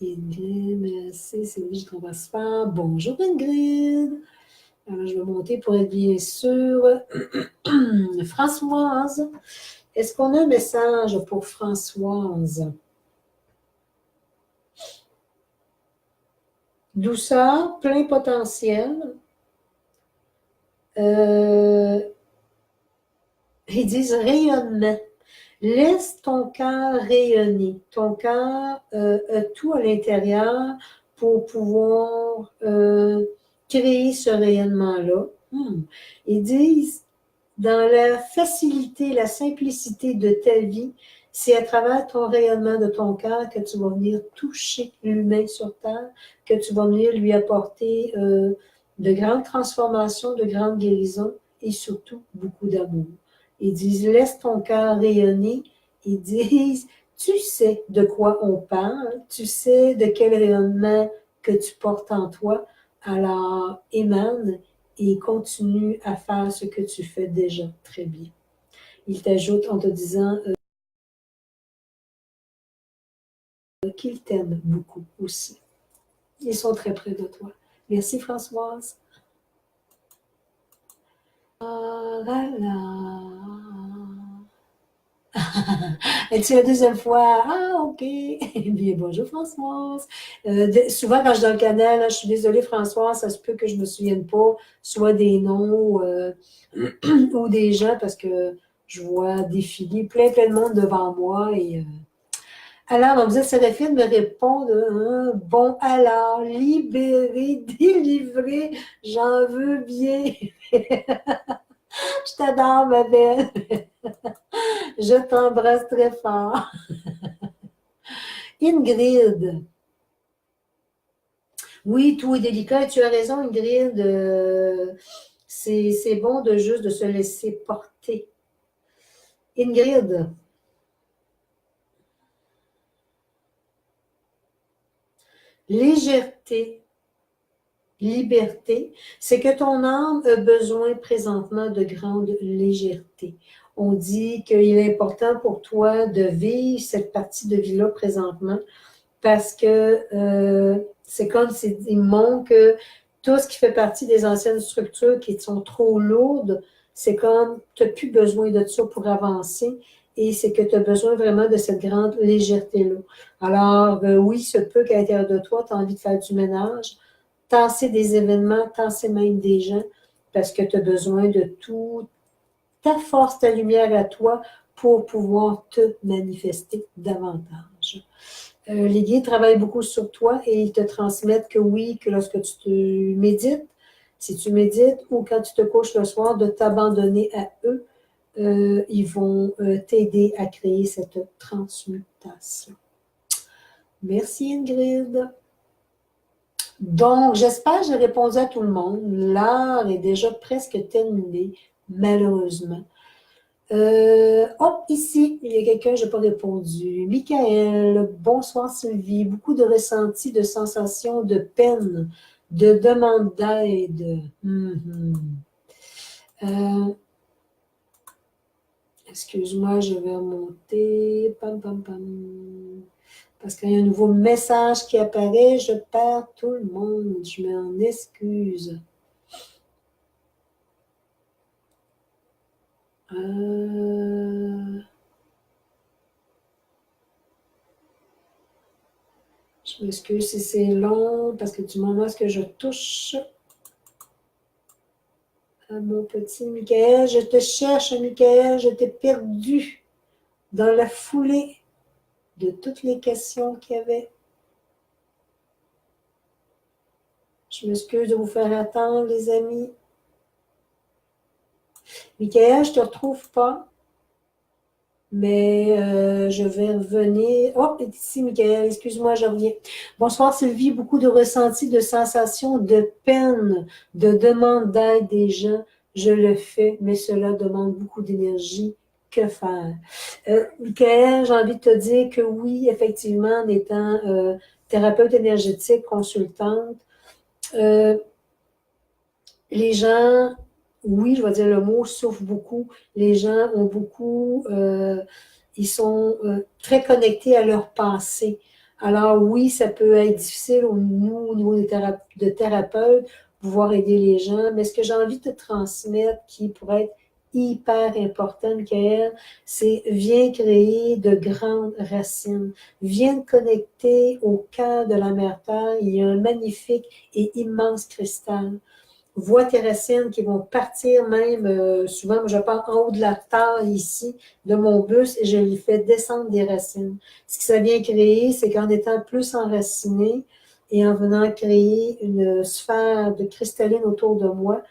Ingrid, merci, c'est lui qu'on va se faire. Bonjour, Ingrid. Alors, je vais monter pour être bien sûre. Françoise, est-ce qu'on a un message pour Françoise? Douceur, plein potentiel. Ils disent rayonnement. Laisse ton cœur rayonner. Ton cœur a tout à l'intérieur pour pouvoir créer ce rayonnement-là. Ils disent, dans la facilité, la simplicité de ta vie, c'est à travers ton rayonnement de ton cœur que tu vas venir toucher l'humain sur terre, que tu vas venir lui apporter de grandes transformations, de grandes guérisons et surtout beaucoup d'amour. Ils disent, laisse ton cœur rayonner. Ils disent, tu sais de quoi on parle, tu sais de quel rayonnement que tu portes en toi, alors émane et continue à faire ce que tu fais déjà très bien. Il t'ajoute en te disant qu'il t'aime beaucoup aussi. Ils sont très près de toi. Merci Françoise. Ah là là. Es-tu la deuxième fois? Ah, OK. Bien, bonjour Françoise. Souvent, quand je suis dans le canal, là, je suis désolée Françoise, ça se peut que je ne me souvienne pas, soit des noms ou des gens, parce que je vois défiler plein de monde devant moi. Alors, donc, vous êtes Séraphine me répond, bon, alors, libéré, délivré, j'en veux bien. Je t'adore, ma belle. Je t'embrasse très fort. Ingrid. Oui, tout est délicat. Tu as raison, Ingrid. C'est bon de juste de se laisser porter. Ingrid. Légèreté, liberté, c'est que ton âme a besoin présentement de grande légèreté. On dit qu'il est important pour toi de vivre cette partie de vie-là présentement parce que c'est comme s'il manque tout ce qui fait partie des anciennes structures qui sont trop lourdes. C'est comme tu n'as plus besoin de ça pour avancer et c'est que tu as besoin vraiment de cette grande légèreté-là. Alors, oui, ce peut qu'à l'intérieur de toi, tu as envie de faire du ménage, tasser des événements, tasser même des gens, parce que tu as besoin de toute ta force, ta lumière à toi pour pouvoir te manifester davantage. Les guides travaillent beaucoup sur toi et ils te transmettent que oui, que lorsque tu te médites, si tu médites ou quand tu te couches le soir, de t'abandonner à eux, ils vont t'aider à créer cette transmutation. Merci Ingrid. Donc, j'espère que j'ai répondu à tout le monde. L'heure est déjà presque terminée, malheureusement. Ici, il y a quelqu'un, je n'ai pas répondu. Michael, bonsoir Sylvie. Beaucoup de ressentis, de sensations, de peine, de demande d'aide. Excuse-moi, je vais remonter. Pam, pam, pam. Parce qu'il y a un nouveau message qui apparaît, je perds tout le monde. Je m'en excuse. Je m'excuse si c'est long, parce que du moment où je touche à mon petit Michael, je te cherche, Michael, je t'ai perdu dans la foulée de toutes les questions qu'il y avait. Je m'excuse de vous faire attendre, les amis. Michael, je ne te retrouve pas, mais je vais revenir. Oh, ici, Michael, excuse-moi, je reviens. Bonsoir, Sylvie. Beaucoup de ressentis, de sensations, de peine, de demande d'aide des gens. Je le fais, mais cela demande beaucoup d'énergie. Que faire? Michael, j'ai envie de te dire que oui, effectivement, en étant thérapeute énergétique, consultante, les gens, oui, je vais dire le mot, souffrent beaucoup. Les gens ont beaucoup, ils sont très connectés à leur passé. Alors oui, ça peut être difficile au niveau de thérapeute, pouvoir aider les gens, mais ce que j'ai envie de te transmettre qui pourrait être hyper important, Michael, c'est viens créer de grandes racines. Viens te connecter au cœur de la mer Terre. Il y a un magnifique et immense cristal. Vois tes racines qui vont partir même, souvent, moi, je pars en haut de la taille ici, de mon bus, et je lui fais descendre des racines. Ce que ça vient créer, c'est qu'en étant plus enraciné et en venant créer une sphère de cristalline autour de moi,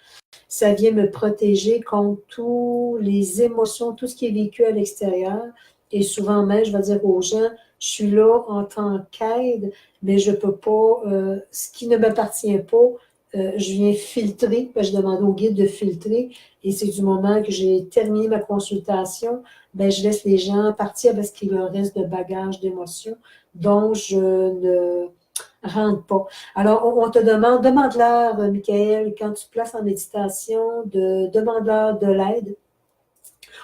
ça vient me protéger contre toutes les émotions, tout ce qui est vécu à l'extérieur. Et souvent même, je vais dire aux gens, je suis là en tant qu'aide, mais je ne peux pas, ce qui ne m'appartient pas, je viens filtrer, je demande au guide de filtrer, et c'est du moment que j'ai terminé ma consultation, ben, je laisse les gens partir parce qu'il leur reste de bagages d'émotions dont je ne rentre pas. Alors, on te demande-leur, Michael, quand tu places en méditation, demande-leur de l'aide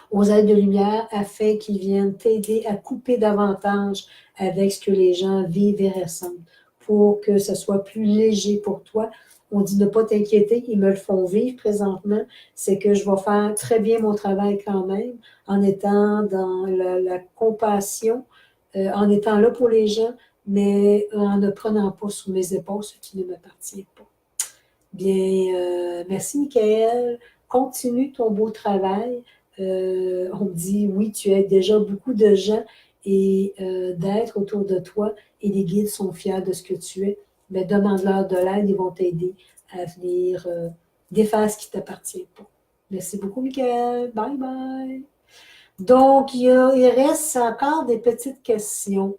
aux aides de lumière afin qu'ils viennent t'aider à couper davantage avec ce que les gens vivent et ressentent pour que ce soit plus léger pour toi. On dit ne pas t'inquiéter, ils me le font vivre présentement, c'est que je vais faire très bien mon travail quand même en étant dans la compassion, en étant là pour les gens, mais en ne prenant pas sous mes épaules ce qui ne m'appartient pas. Bien, merci Michael. Continue ton beau travail. On me dit, oui, tu aides déjà beaucoup de gens et d'être autour de toi et les guides sont fiers de ce que tu es. Mais demande-leur de l'aide, ils vont t'aider à venir défaire ce qui ne t'appartient pas. Merci beaucoup, Michael. Bye bye. Donc, il reste encore des petites questions.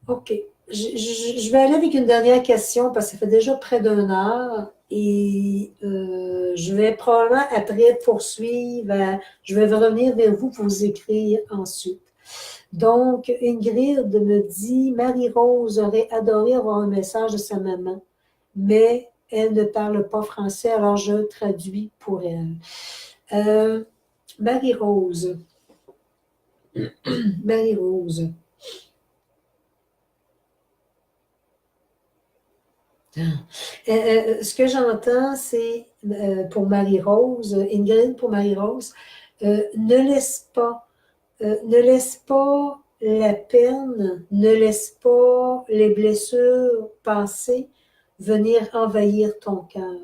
OK. Je vais aller avec une dernière question parce que ça fait déjà près d'une heure et je vais probablement après poursuivre. Je vais revenir vers vous pour vous écrire ensuite. Donc, Ingrid me dit, Marie-Rose aurait adoré avoir un message de sa maman, mais elle ne parle pas français, alors je traduis pour elle. Marie-Rose. Marie-Rose. Ce que j'entends, c'est pour Marie-Rose, Ingrid pour Marie-Rose, ne laisse pas la peine, ne laisse pas les blessures passées venir envahir ton cœur.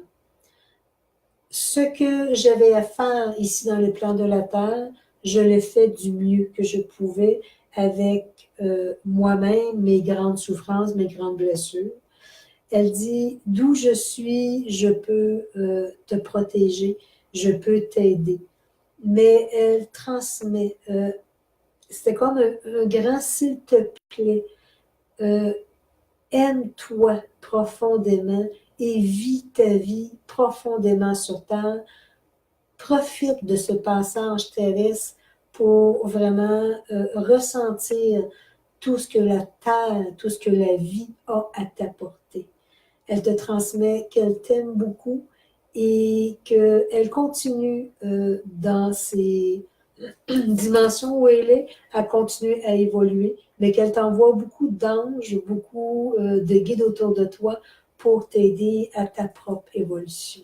Ce que j'avais à faire ici dans le plan de la Terre, je l'ai fait du mieux que je pouvais avec moi-même, mes grandes souffrances, mes grandes blessures. Elle dit, d'où je suis, je peux te protéger, je peux t'aider. mais elle transmet. C'était comme un grand s'il te plaît. Aime-toi profondément et vis ta vie profondément sur Terre. Profite de ce passage terrestre pour vraiment ressentir tout ce que la Terre, tout ce que la vie a à t'apporter. Elle te transmet qu'elle t'aime beaucoup et qu'elle continue dans ses dimensions où elle est, à continuer à évoluer, mais qu'elle t'envoie beaucoup d'anges, beaucoup de guides autour de toi pour t'aider à ta propre évolution.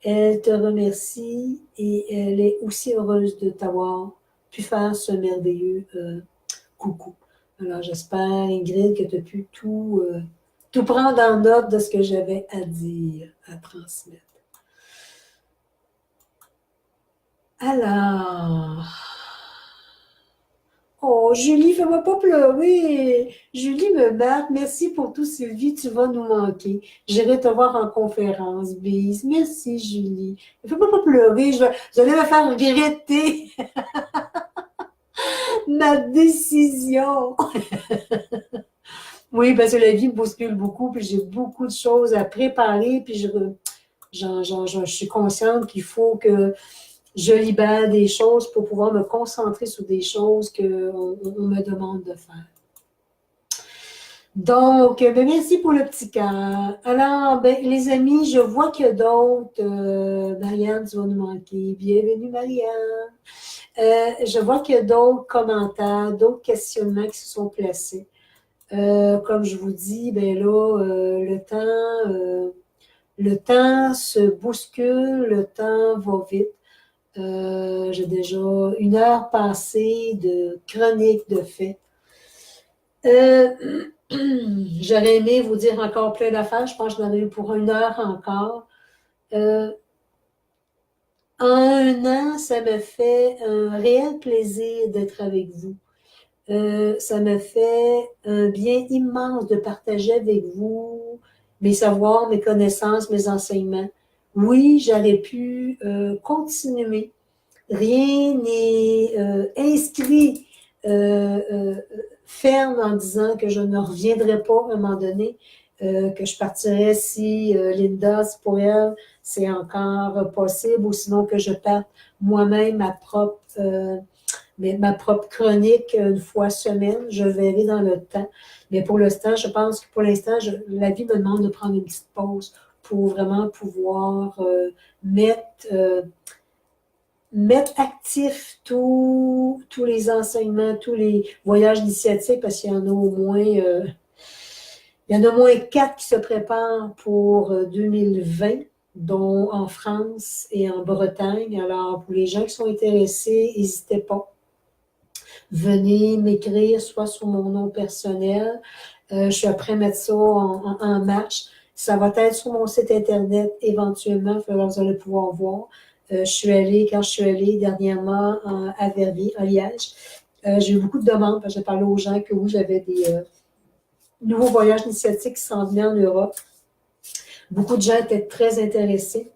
Elle te remercie et elle est aussi heureuse de t'avoir pu faire ce merveilleux coucou. Alors j'espère, Ingrid, que tu as pu tout prendre en note de ce que j'avais à dire, à transmettre. Alors, oh, Julie, fais-moi pas pleurer. Julie me bat. Merci pour tout, Sylvie. Tu vas nous manquer. J'irai te voir en conférence. Bis. Merci, Julie. Fais-moi pas pleurer. Je vais me faire regretter ma décision. Oui, parce que la vie me bouscule beaucoup, puis j'ai beaucoup de choses à préparer, puis je suis consciente qu'il faut que je libère des choses pour pouvoir me concentrer sur des choses qu'on me demande de faire. Donc, ben, merci pour le petit cœur. Alors, ben, les amis, je vois qu'il y a d'autres. Marianne, tu vas nous manquer. Bienvenue, Marianne. Je vois qu'il y a d'autres commentaires, d'autres questionnements qui se sont placés. Comme je vous dis, ben là, le temps se bouscule, le temps va vite. J'ai déjà 1 heure passée de chronique de faits. J'aurais aimé vous dire encore plein d'affaires. Je pense que j'en ai eu pour 1 heure encore. En 1 an, ça me fait un réel plaisir d'être avec vous. Ça me fait un bien immense de partager avec vous mes savoirs, mes connaissances, mes enseignements. Oui, j'aurais pu continuer. Rien n'est inscrit ferme en disant que je ne reviendrai pas à un moment donné, que je partirai si Linda, si pour elle, c'est encore possible, ou sinon que je parte moi-même ma propre chronique 1 fois semaine. Je verrai dans le temps. Mais pour l'instant, je pense que pour l'instant, la vie me demande de prendre une petite pause pour vraiment pouvoir mettre actifs tous les enseignements, tous les voyages initiatiques, parce qu'il y en a au moins, il y en a au moins 4 qui se préparent pour 2020, dont en France et en Bretagne. Alors, pour les gens qui sont intéressés, n'hésitez pas. Venez m'écrire, soit sur mon nom personnel. Je suis après mettre ça en marche. Ça va être sur mon site Internet éventuellement, vous allez pouvoir voir. Quand je suis allée dernièrement à Verviers, à Liège, j'ai eu beaucoup de demandes parce que j'ai parlé aux gens que oui, j'avais des nouveaux voyages initiatiques qui s'en venaient en Europe. Beaucoup de gens étaient très intéressés.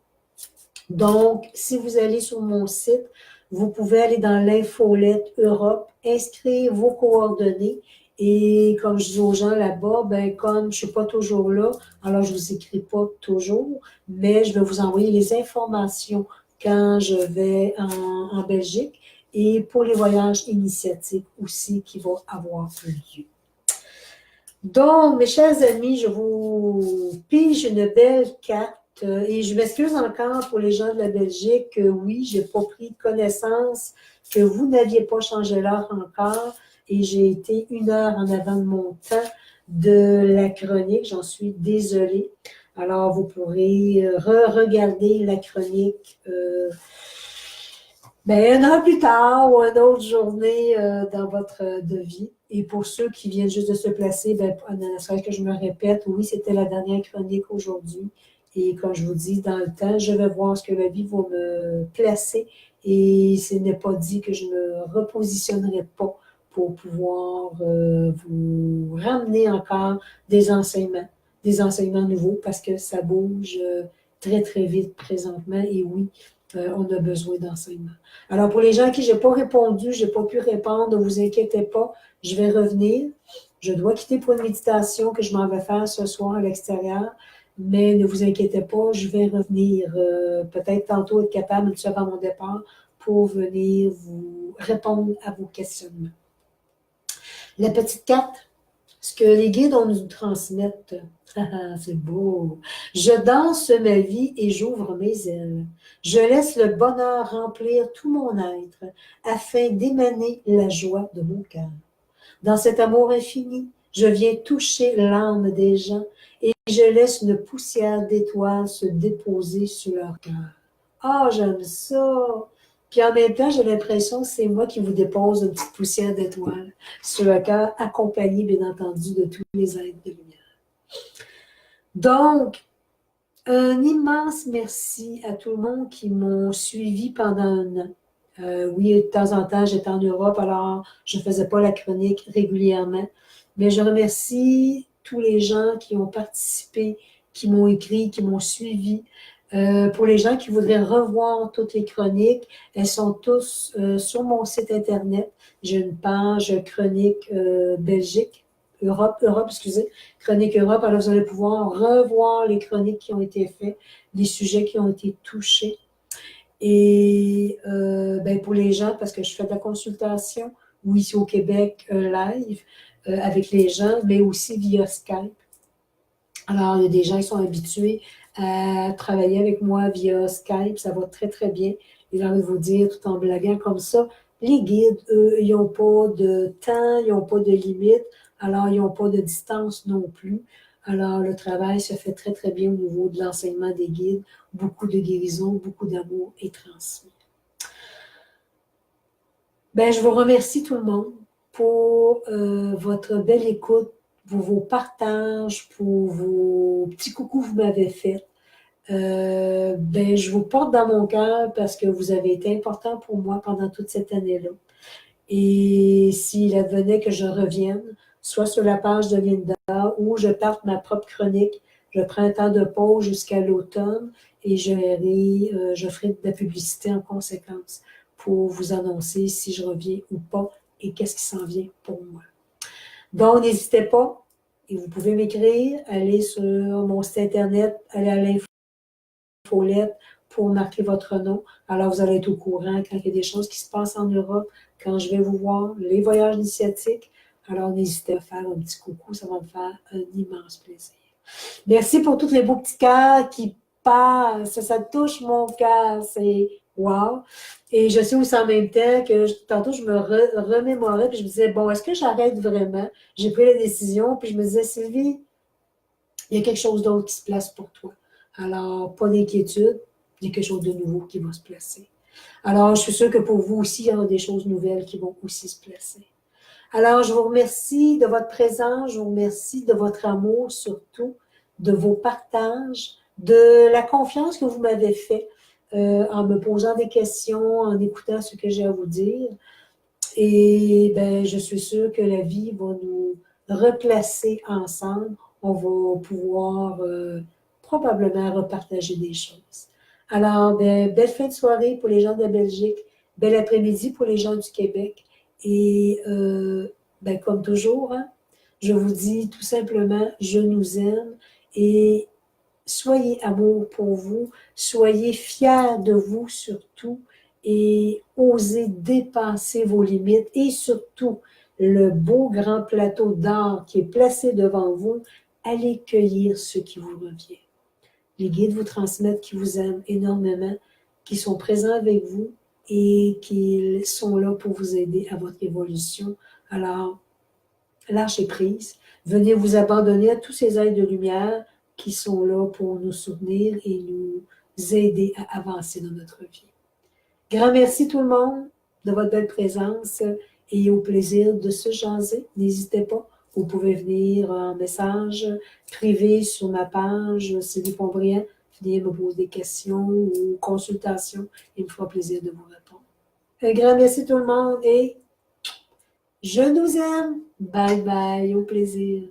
Donc, si vous allez sur mon site, vous pouvez aller dans l'infolette Europe, inscrire vos coordonnées et comme je dis aux gens là-bas, ben comme je ne suis pas toujours là, alors je ne vous écris pas toujours, mais je vais vous envoyer les informations quand je vais en Belgique et pour les voyages initiatiques aussi qui vont avoir lieu. Donc, mes chers amis, je vous pige une belle carte. Et je m'excuse encore pour les gens de la Belgique que oui, je n'ai pas pris connaissance que vous n'aviez pas changé l'heure encore et j'ai été 1 heure en avant de mon temps de la chronique. J'en suis désolée. Alors, vous pourrez re-regarder la chronique 1 heure plus tard ou une autre journée dans votre devis. Et pour ceux qui viennent juste de se placer, serait que je me répète, oui, c'était la dernière chronique aujourd'hui. Et comme je vous dis, dans le temps, je vais voir ce que la vie va me placer. Et ce n'est pas dit que je ne me repositionnerai pas pour pouvoir vous ramener encore des enseignements nouveaux parce que ça bouge très, très vite présentement. Et oui, on a besoin d'enseignement. Alors, pour les gens à qui je n'ai pas répondu, je n'ai pas pu répondre, ne vous inquiétez pas, je vais revenir. Je dois quitter pour une méditation que je m'en vais faire ce soir à l'extérieur, mais ne vous inquiétez pas, je vais revenir peut-être tantôt être capable, tout avant mon départ, pour venir vous répondre à vos questionnements. La petite carte, ce que les guides nous transmettent, c'est beau. Je danse ma vie et j'ouvre mes ailes. Je laisse le bonheur remplir tout mon être afin d'émaner la joie de mon cœur. Dans cet amour infini, je viens toucher l'âme des gens et je laisse une poussière d'étoiles se déposer sur leur cœur. Ah, j'aime ça! Puis en même temps, j'ai l'impression que c'est moi qui vous dépose une petite poussière d'étoiles sur le cœur, accompagné, bien entendu, de tous les êtres de lumière. Donc, un immense merci à tout le monde qui m'ont suivi pendant un an. Oui, de temps en temps, j'étais en Europe, alors je ne faisais pas la chronique régulièrement. Mais je remercie tous les gens qui ont participé, qui m'ont écrit, qui m'ont suivi. Pour les gens qui voudraient revoir toutes les chroniques, elles sont tous sur mon site Internet. J'ai une page chronique Europe, excusez, Chronique Europe. Alors, vous allez pouvoir revoir les chroniques qui ont été faites, les sujets qui ont été touchés. Et ben pour les gens, parce que je fais de la consultation, oui, ici au Québec, live, avec les gens, mais aussi via Skype. Alors, il y a des gens qui sont habitués à travailler avec moi via Skype, ça va très, très bien. Et j'ai envie de vous dire, tout en blaguant comme ça, les guides, eux, ils n'ont pas de temps, ils n'ont pas de limite, alors ils n'ont pas de distance non plus. Alors, le travail se fait très, très bien au niveau de l'enseignement des guides. Beaucoup de guérison, beaucoup d'amour est transmis. Ben, je vous remercie tout le monde pour votre belle écoute, pour vos partages, pour vos petits coucous que vous m'avez faits. Ben, je vous porte dans mon cœur parce que vous avez été important pour moi pendant toute cette année-là. Et s'il advenait que je revienne, soit sur la page de Linda ou je parte ma propre chronique, je prends un temps de pause jusqu'à l'automne et je ferai de la publicité en conséquence pour vous annoncer si je reviens ou pas et qu'est-ce qui s'en vient pour moi. Donc, n'hésitez pas et vous pouvez m'écrire, allez sur mon site Internet, allez à l'infolette pour marquer votre nom. Alors, vous allez être au courant quand il y a des choses qui se passent en Europe, quand je vais vous voir, les voyages initiatiques. Alors, n'hésitez pas à faire un petit coucou, ça va me faire un immense plaisir. Merci pour tous les beaux petits cœurs qui passent, ça touche mon cœur, c'est wow. Et je sais aussi en même temps que tantôt, je me remémorais, puis je me disais, bon, est-ce que j'arrête vraiment? J'ai pris la décision, puis je me disais, Sylvie, il y a quelque chose d'autre qui se place pour toi. Alors, pas d'inquiétude, il y a quelque chose de nouveau qui va se placer. Alors, je suis sûre que pour vous aussi, il y aura des choses nouvelles qui vont aussi se placer. Alors, je vous remercie de votre présence, je vous remercie de votre amour surtout, de vos partages, de la confiance que vous m'avez fait en me posant des questions, en écoutant ce que j'ai à vous dire. Et ben, je suis sûre que la vie va nous replacer ensemble. On va pouvoir probablement repartager des choses. Alors, ben, belle fin de soirée pour les gens de la Belgique, bel après-midi pour les gens du Québec. Et ben, comme toujours, hein, je vous dis tout simplement, je nous aime et soyez amour pour vous, soyez fiers de vous surtout et osez dépasser vos limites et surtout le beau grand plateau d'or qui est placé devant vous, allez cueillir ce qui vous revient. Les guides vous transmettent qu'ils vous aiment énormément, qu'ils sont présents avec vous et qu'ils sont là pour vous aider à votre évolution. Alors, lâchez prise, venez vous abandonner à tous ces êtres de lumière qui sont là pour nous soutenir et nous aider à avancer dans notre vie. Grand merci tout le monde de votre belle présence et au plaisir de se jaser. N'hésitez pas, vous pouvez venir en message privé sur ma page Sylvie Pontbriand, venir me poser des questions ou consultations. Il me fera plaisir de vous répondre. Un grand merci tout le monde et je nous aime. Bye bye, au plaisir.